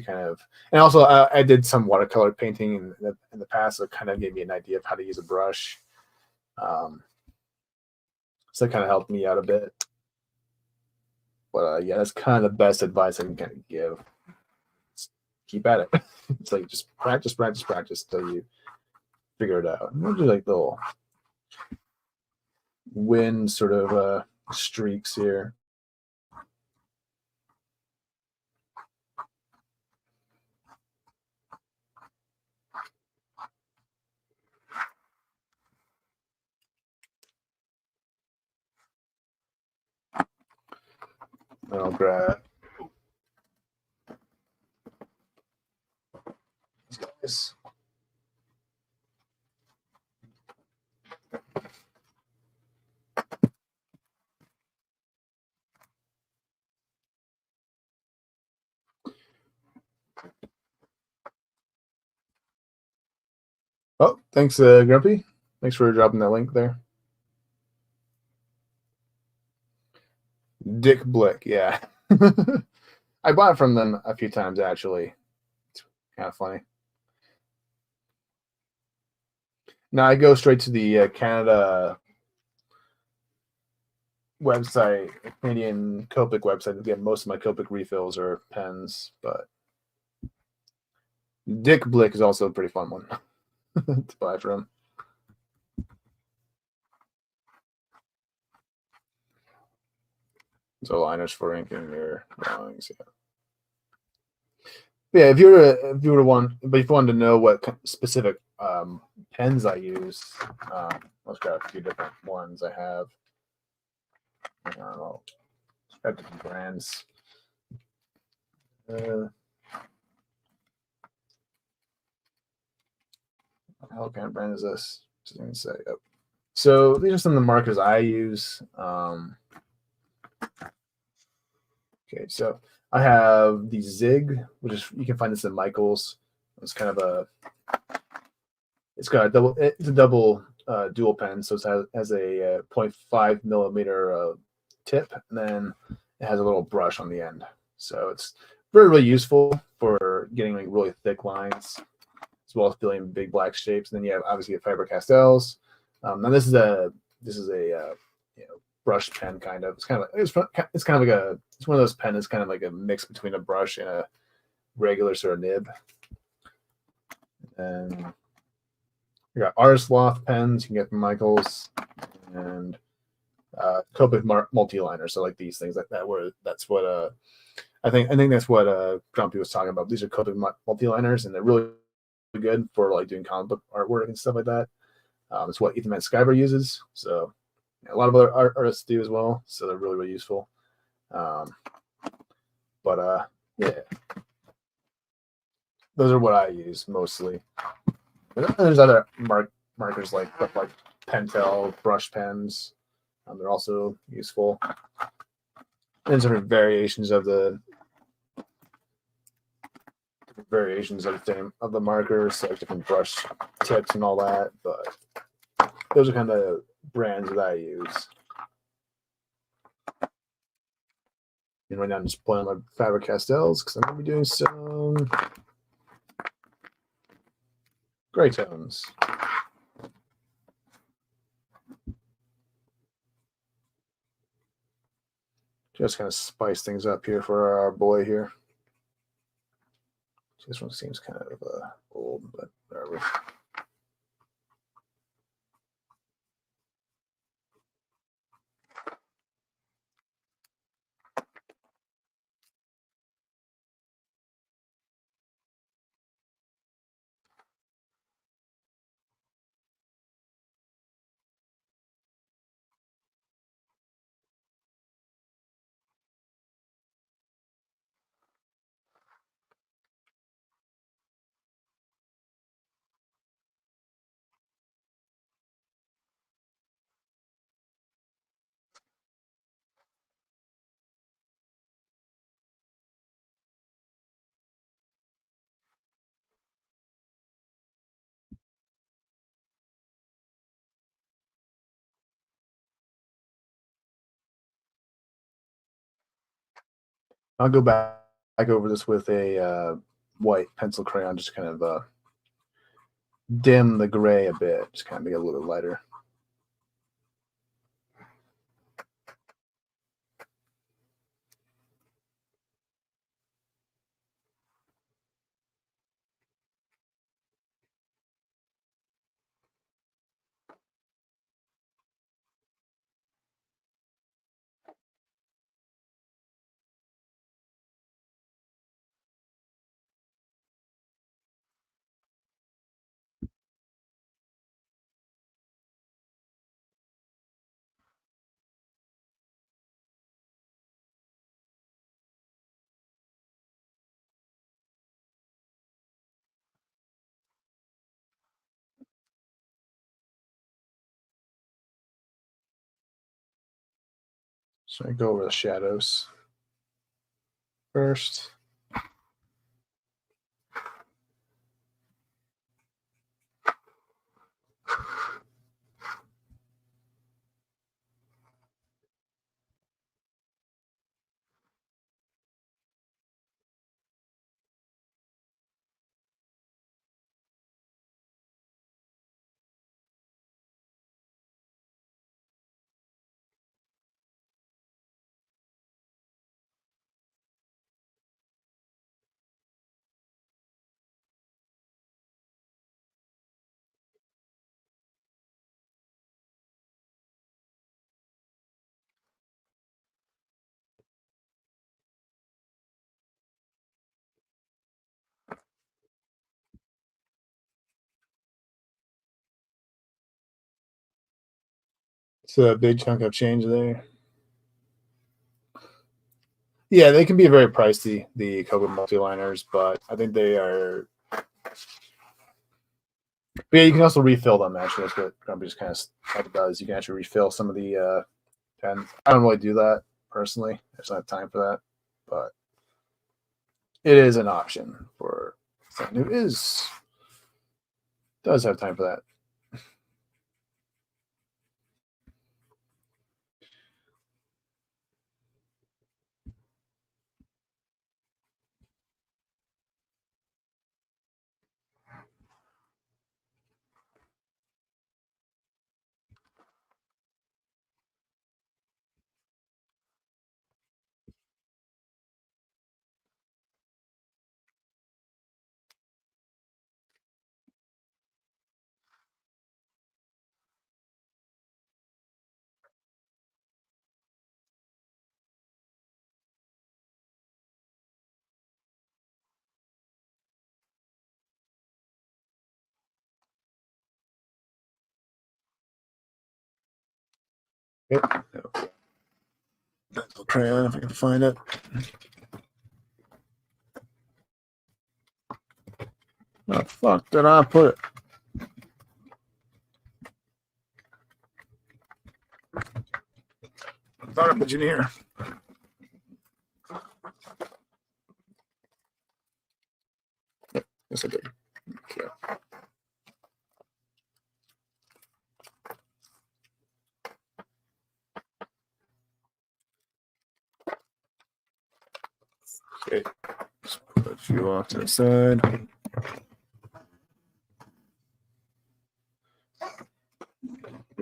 kind of, and also I did some watercolor painting in the past, so it kind of gave me an idea of how to use a brush. So it kind of helped me out a bit. But yeah, that's kind of the best advice I can kind of give. Just keep at it. It's like just practice until you figure it out. We'll do like little wind sort of streaks here. I'll grab these guys. Oh, thanks, Grumpy. Thanks for dropping that link there. Dick Blick, yeah. I bought from them a few times, actually. It's kind of funny. Now I go straight to the Canada website, Canadian Copic website, to get most of my Copic refills or pens, but Dick Blick is also a pretty fun one to buy from. So liners for inking your drawings, yeah. Yeah, if you were wanted to know what specific pens I use, let's grab a few different ones I have. I'll have different brands. What kind of brand is this? Just even say. Oh. So these are some of the markers I use. Okay, so I have the Zig, which is, you can find this at Michael's. It's kind of a, it's got a double, it's a double dual pen, so it has a 0.5 millimeter tip, and then it has a little brush on the end. So it's really useful for getting like really thick lines, as well as filling big black shapes. And then you have obviously Faber-Castells. Now this is a brush pen kind of. It's kind of it's kind of like a, it's one of those pens. It's kind of like a mix between a brush and a regular sort of nib. And we got Arist Loft pens you can get from Michael's, and Copic Multi-liners. So like these things like that. That's what I think that's what Grumpy was talking about. These are Copic Multi-liners, and they're really good for like doing comic book artwork and stuff like that. It's what Ethan Van Sciver uses. So a lot of other artists do as well. So they're really useful. Yeah, those are what I use mostly. There's other markers like Pentel brush pens. They're also useful. And different variations of the markers, like different brush tips and all that. But those are kind of brands that I use. And right now I'm just playing my Faber-Castells because I'm going to be doing some gray tones. Just kind of spice things up here for our boy here. This one seems kind of old, but whatever. I'll go back over this with a white pencil crayon, just kind of dim the gray a bit, just kind of make it a little bit lighter. So I go over the shadows first. So a big chunk of change there. Yeah, they can be very pricey, the Copic Multi-liners, but I think they are. But yeah, you can also refill them. Actually, that's what Grumpy just kind of does. You can actually refill some of the pens. I don't really do that personally. I just don't have time for that, but it is an option for someone who does have time for that. Yep. Pencil crayon, if I can find it. Oh, fuck, did I put it? I thought I put it in here. Yep, yes, I did. Okay. Okay, let's put a few off to the side.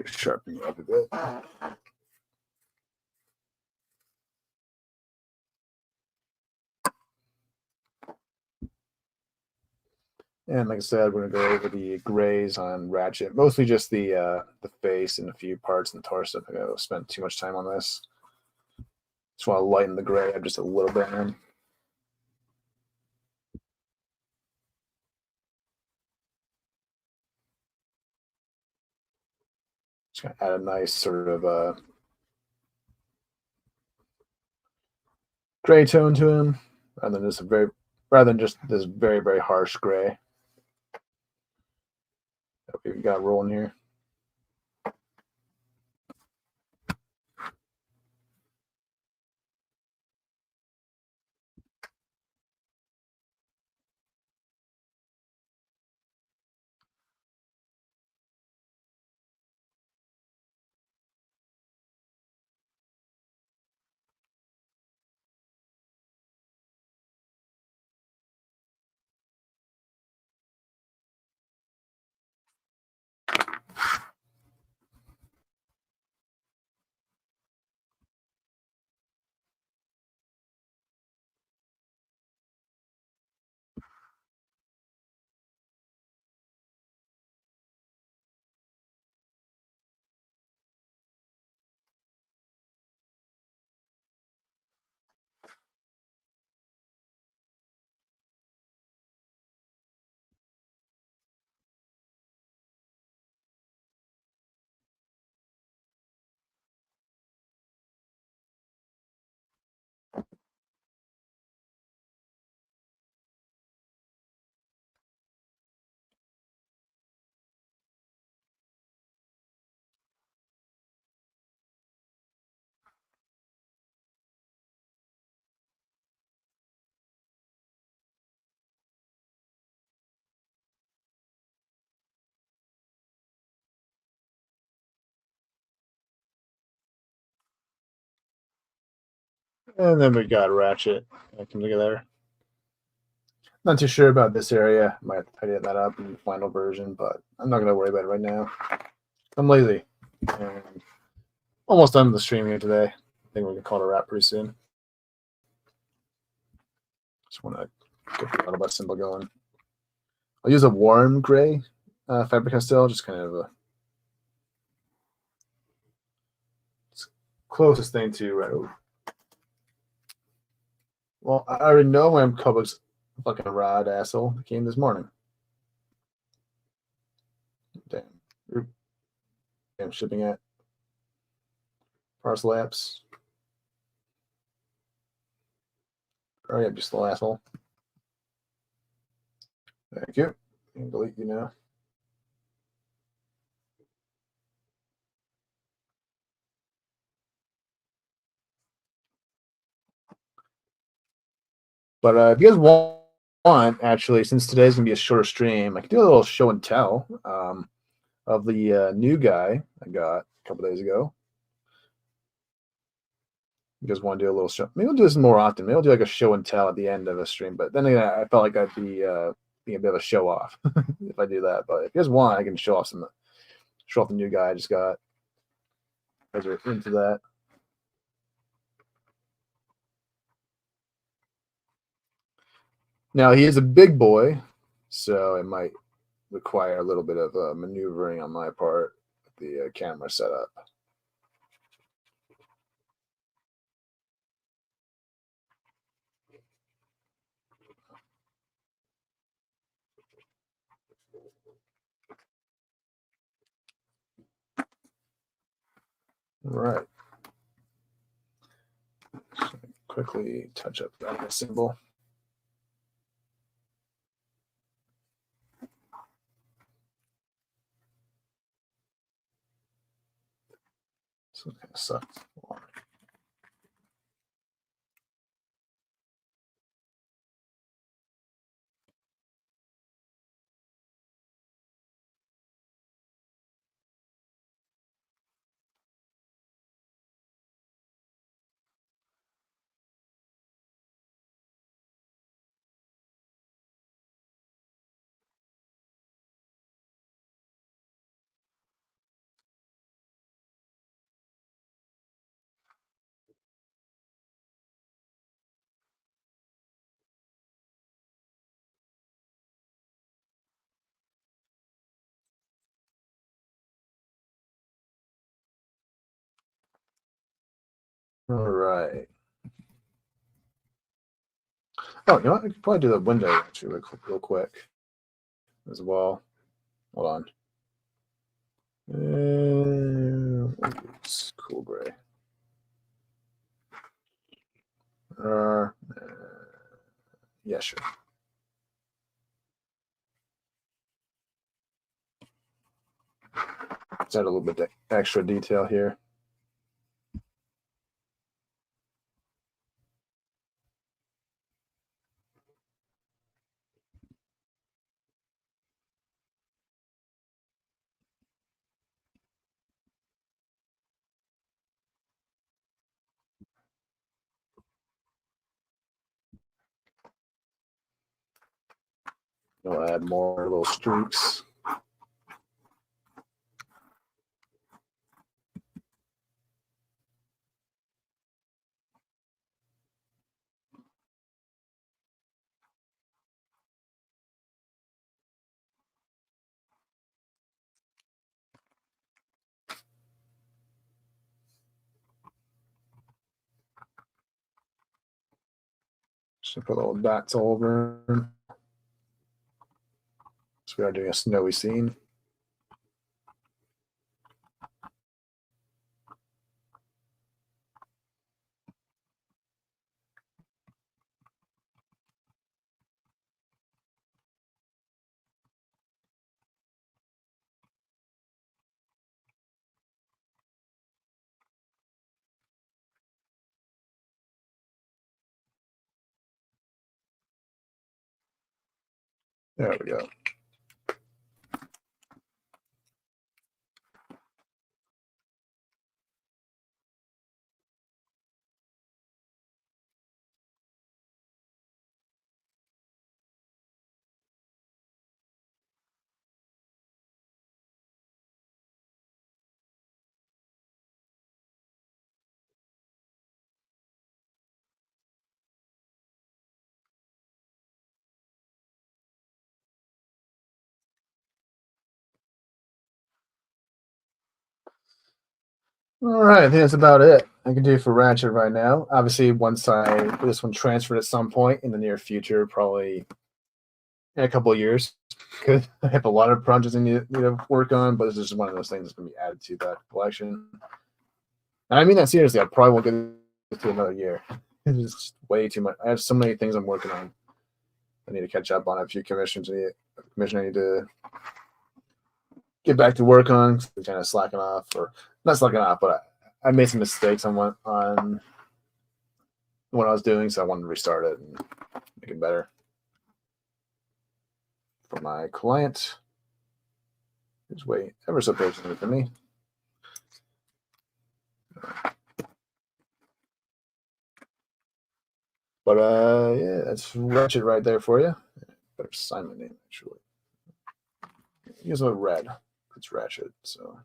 Sharpen it up a bit. And like I said, we're gonna go over the grays on Ratchet, mostly just the face and a few parts in the torso. I think I spent too much time on this. Just want to lighten the gray up just a little bit, man. Just gonna add a nice sort of gray tone to him, rather than just this very harsh gray. Okay, we got rolling here. And then we got Ratchet. I can look at there. Not too sure about this area. Might have to tidy that up in the final version, but I'm not gonna worry about it right now. I'm lazy. And almost done with the stream here today. I think we're gonna call it a wrap pretty soon. Just want to get the autobus symbol going. I'll use a warm gray Faber-Castell, just kind of a closest thing to red. Well, I already know when Copic's fucking rod asshole came this morning. Damn. Damn shipping at parcel apps. Hurry up, you slow asshole. Thank you. And delete you now. But if you guys want, actually, since today's going to be a shorter stream, I can do a little show and tell of the new guy I got a couple days ago. You guys want to do a little show? Maybe we'll do this more often. Maybe we'll do like a show and tell at the end of a stream. But then again, I felt like I'd be being a bit of a show off if I do that. But if you guys want, I can show off the new guy I just got. You guys are into that. Now he is a big boy, so it might require a little bit of maneuvering on my part with the camera setup. All right. So quickly touch up that symbol. So it kind of sucks. All right. Oh, you know what? I could probably do the window actually real quick as well. Hold on. It's cool gray. Yeah, sure. Let's add a little bit of extra detail here. I'll add more little streaks. Just put little dots all over. So we are doing a snowy scene. There we go. All right, I think that's about it I can do for Ratchet right now. Obviously, once I get this one transferred at some point in the near future, probably in a couple of years, because I have a lot of projects I need to work on, but this is just one of those things that's going to be added to that collection. And I mean that seriously. I probably won't get it to another year. It's just way too much. I have so many things I'm working on. I need to catch up on a few commissions. I need to get back to work on. I'm kind of slacking off, or not slacking off, but I made some mistakes on what I was doing, so I wanted to restart it and make it better for my client. Just wait ever so patiently for me. But yeah, that's Ratchet right there for you. Better sign my name actually. Use a red. It's Ratchet. So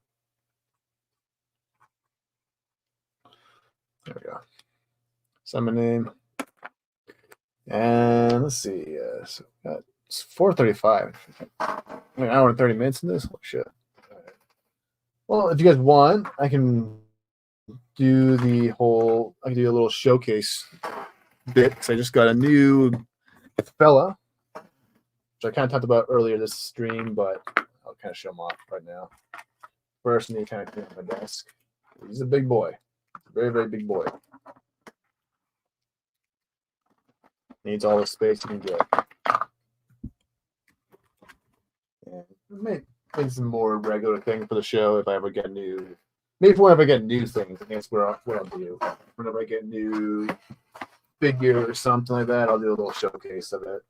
there we go. Sign my name. And let's see. So it's 4:35. An hour and 30 minutes in this. Holy shit. Right. Well, if you guys want, I can do the whole. I can do a little showcase bit because I just got a new fella, which I kind of talked about earlier this stream, but I'll kind of show him off right now. First, I need to kind of clean up my desk. He's a big boy, very, very big boy. Needs all the space he can get. And maybe some more regular thing for the show if I ever get new. Maybe whenever I get new things, I think that's what I'll do. Whenever I get new figure or something like that, I'll do a little showcase of it.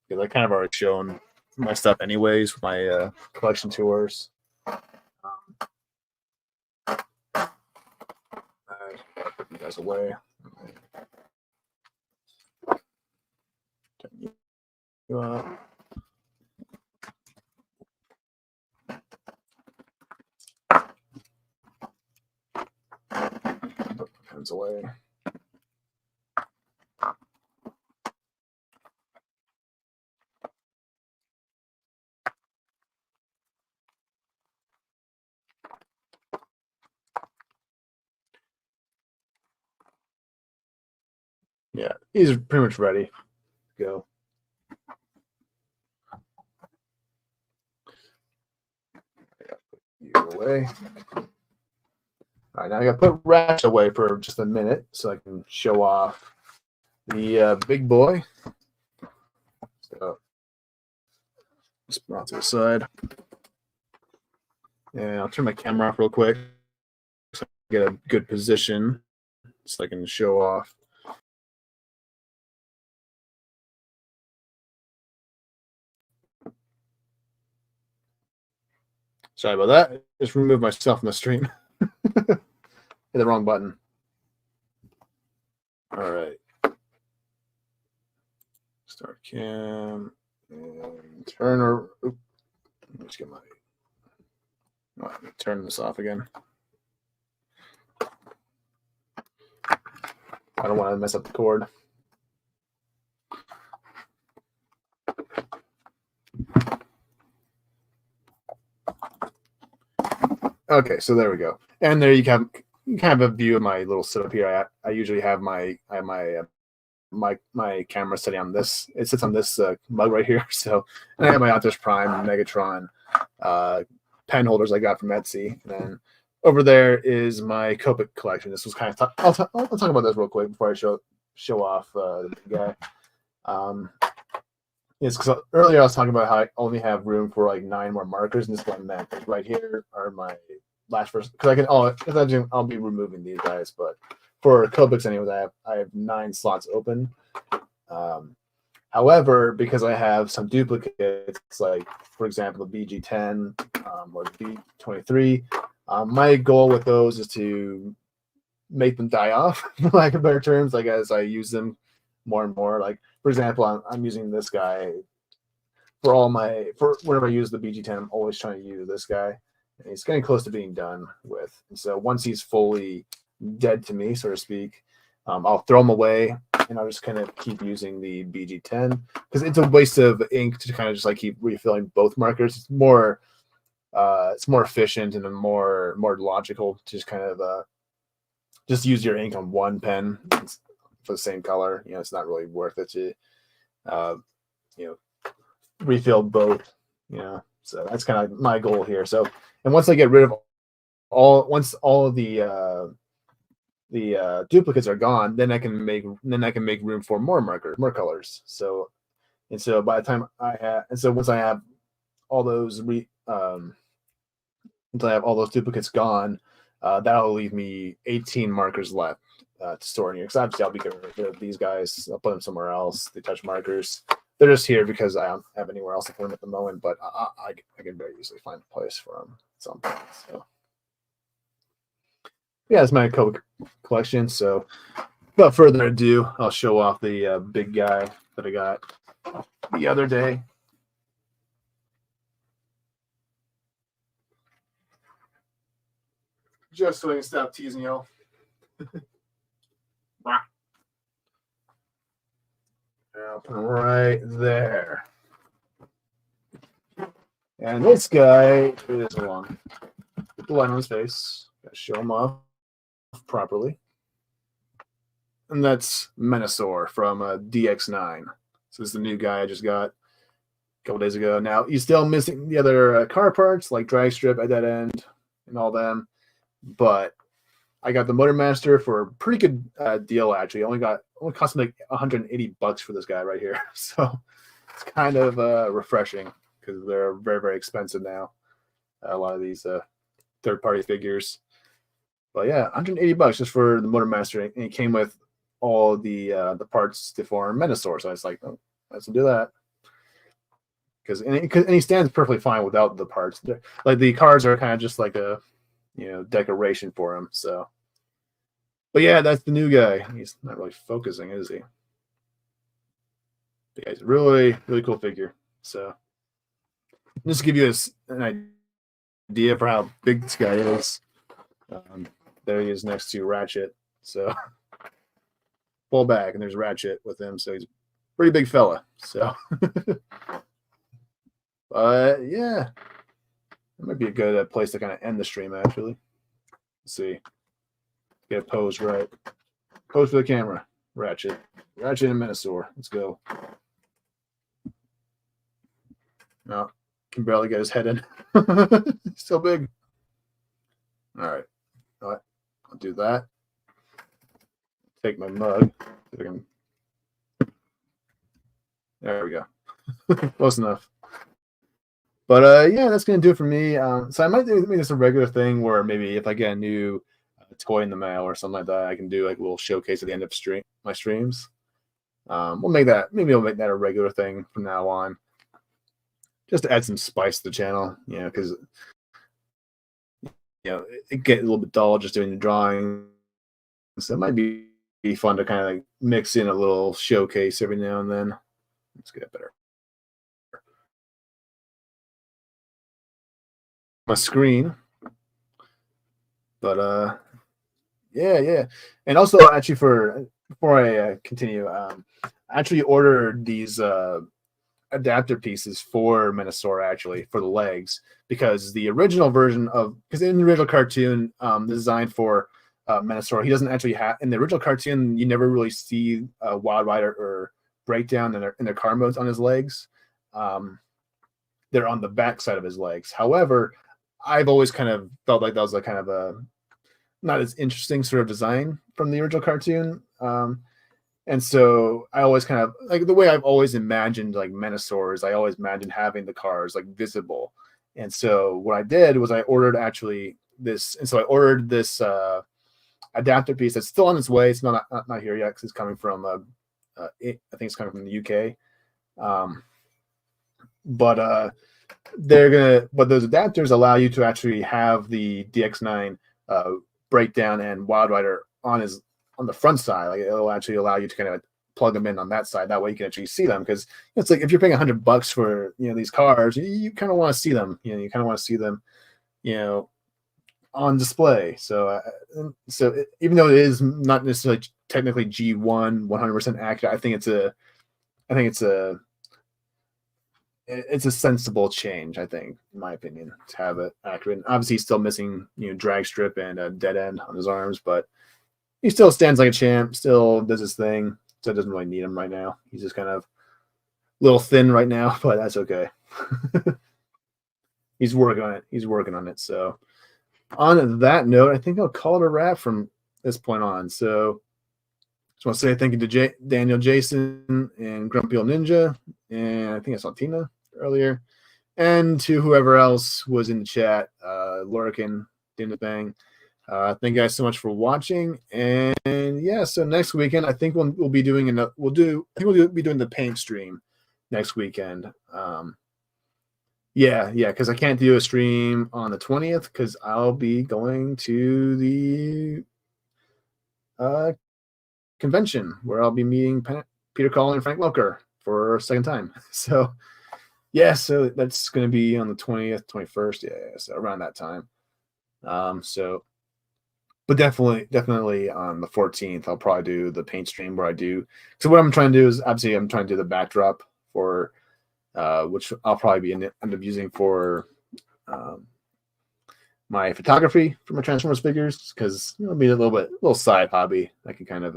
Because I kind of already shown my stuff anyways with my collection tours. I put you guys away. Turn you up. Put the pens away. Yeah, he's pretty much ready to go. I gotta put you away. All right, now I gotta put Ratchet away for just a minute so I can show off the big boy. So just put it off to the side. And I'll turn my camera off real quick so I can get a good position so I can show off. Sorry about that. Just removed myself from the stream. Hit the wrong button. All right. Start cam and turn or let me just get my turn this off again. I don't want to mess up the cord. Okay, so there we go. And there you can have a view of my little setup here. I usually have my camera sitting on this. It sits on this mug right here. So, and I have my Optimus Prime, Megatron pen holders I got from Etsy. And then over there is my Copic collection. This was kind of I'll talk about this real quick before I show off the big guy. Yes, because earlier I was talking about how I only have room for like 9 more markers, and this one meant right here are my last first. Because I'll be removing these guys, but for Copics anyways, I have 9 slots open. However, because I have some duplicates, like for example the BG10 or the B23, my goal with those is to make them die off, for lack of better terms. Like as I use them more and more, like for example, I'm using this guy for whenever I use the BG10, I'm always trying to use this guy, and he's getting close to being done with. And so once he's fully dead to me, so to speak, I'll throw him away, and I'll just kind of keep using the BG10 because it's a waste of ink to kind of just like keep refilling both markers. It's more efficient and more logical to just kind of just use your ink on one pen for the same color. You know, it's not really worth it to refill both. So that's kind of my goal here. So, and once I get rid of all of the duplicates are gone, then I can make room for more markers, more colors. So by the time once I have all those until I have all those duplicates gone, that'll leave me 18 markers left to store in here. Because obviously I'll be getting rid of these guys. I'll put them somewhere else. The touch markers, they're just here because I don't have anywhere else to put them at the moment. But I can very easily find a place for them at some point. So yeah, it's my Copic collection. So without further ado, I'll show off the big guy that I got the other day. Just so I can stop teasing y'all. I'll put him right there. And this guy is along. Put the light on his face. Gotta show him off properly. And that's Menasor from DX9. So this is the new guy I just got a couple days ago. Now, he's still missing the other car parts like drag strip at that end and all them. But I got the Motor Master for a pretty good deal, actually. Only cost me like $180 for this guy right here. So it's kind of refreshing because they're very, very expensive now. A lot of these third-party figures. But yeah, $180 just for the Motor Master. And it came with all the parts to form Menasor. So I was like, oh, let's do that. And he stands perfectly fine without the parts. Like the cars are kind of just like a decoration for him. So, but yeah, that's the new guy. He's not really focusing, is he? But yeah, he's a really, really cool figure. So, just to give you an idea for how big this guy is. There he is next to Ratchet. So, pull back, and there's Ratchet with him. So he's a pretty big fella. So, yeah. That might be a good place to kind of end the stream, actually. Let's see. Get it posed right. Pose for the camera. Ratchet. Ratchet and Menasor. Let's go. No, can barely get his head in. He's so big. All right. I'll do that. Take my mug. There we go. Close enough. But yeah, that's gonna do it for me. So I might do this a regular thing where maybe if I get a new toy in the mail or something like that, I can do like a little showcase at the end of my streams. We'll make that a regular thing from now on, just to add some spice to the channel. Because it get a little bit dull just doing the drawing. So it might be fun to kind of like mix in a little showcase every now and then. Let's get it better. My screen, but yeah, and also actually before I continue, I actually ordered these adapter pieces for Menasor, actually for the legs, because the original version because in the original cartoon designed for Menasor, he doesn't actually have, in the original cartoon you never really see Wild Rider or Breakdown in their car modes on his legs. They're on the back side of his legs. However, I've always kind of felt like that was a kind of a not as interesting sort of design from the original cartoon. And so I always kind of like the way I've always imagined like Menasors, I always imagined having the cars like visible. And so what I did was I ordered actually this. And so I ordered this adapter piece that's still on its way. It's not here yet because it's coming from, I think it's coming from the UK. But those adapters allow you to actually have the DX9 Breakdown and Wild Rider on the front side. Like it'll actually allow you to kind of plug them in on that side. That way you can actually see them, because it's like if you're paying $100 for these cars, you kind of want to see them. You kind of want to see them, on display. So even though it is not necessarily technically G1 100% accurate, I think it's a sensible change, I think, in my opinion, to have it accurate. And obviously, he's still missing, drag strip and a dead end on his arms, but he still stands like a champ, still does his thing, so it doesn't really need him right now. He's just kind of a little thin right now, but that's okay. He's working on it. So on that note, I think I'll call it a wrap from this point on. So just want to say thank you to Daniel, Jason, and Grumpy Old Ninja, and I think I saw Tina earlier, and to whoever else was in the chat, Lorcan, Dana Bang. Thank you guys so much for watching, and yeah, so next weekend I think we'll be doing we'll be doing the paint stream next weekend. Yeah, because I can't do a stream on the 20th because I'll be going to the convention where I'll be meeting Peter Collin and Frank Welker for a second time. So yeah, so that's going to be on the 20th, 21st, yeah, so around that time. So, but definitely on the 14th, I'll probably do the paint stream where I do. So what I'm trying to do is obviously I'm trying to do the backdrop for, which I'll probably end up using for my photography for my Transformers figures, because it'll be a little side hobby I can kind of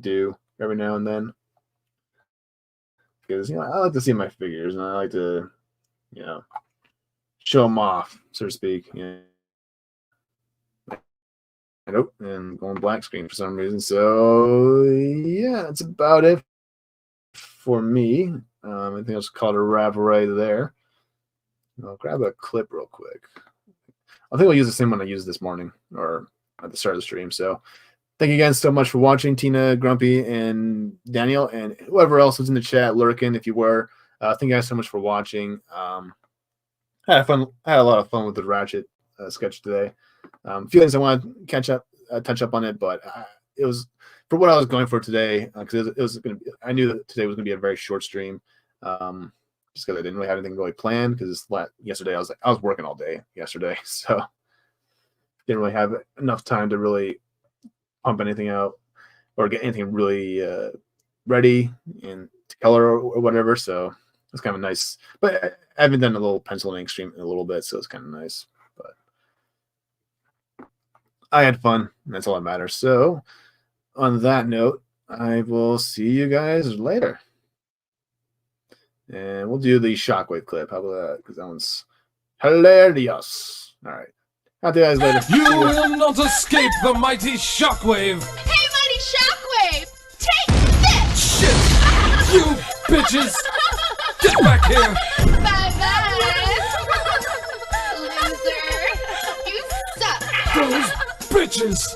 do every now and then. Because I like to see my figures and I like to show them off, so to speak. Nope, and going black screen for some reason. So yeah, that's about it for me. I think I'll just call it a wrap right there. I'll grab a clip real quick. I think I'll use the same one I used this morning or at the start of the stream. So thank you again so much for watching, Tina, Grumpy, and Daniel, and whoever else was in the chat lurking. If you were, thank you guys so much for watching. I had a lot of fun with the Ratchet sketch today. A few things I want to touch up on it, but it was for what I was going for today, because it was going to be. I knew that today was going to be a very short stream, just because I didn't really have anything really planned. Because yesterday I was working all day yesterday, so didn't really have enough time to really pump anything out or get anything really ready in color or whatever. So it's kind of nice, but I haven't done a little pencil and ink stream in a little bit, so it's kind of nice. But I had fun, and that's all that matters. So on that note, I will see you guys later. And we'll do the shockwave clip. How about that? Because that one's hilarious. All right. I'll see you guys later. You will not escape the mighty shockwave. Hey, Mighty Shockwave! Take this! Shit! You bitches! Get back here! Bye-bye! Loser! You suck! Those bitches!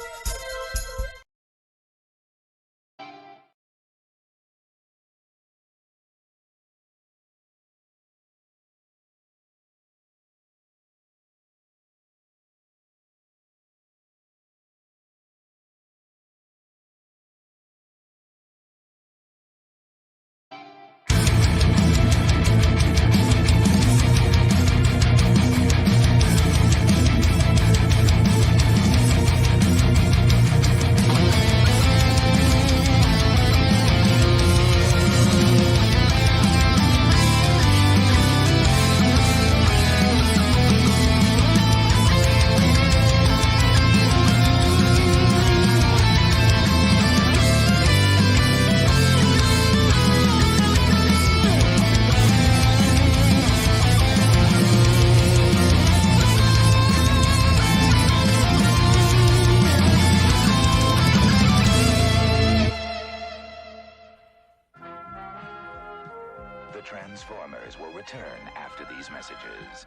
The Transformers will return after these messages.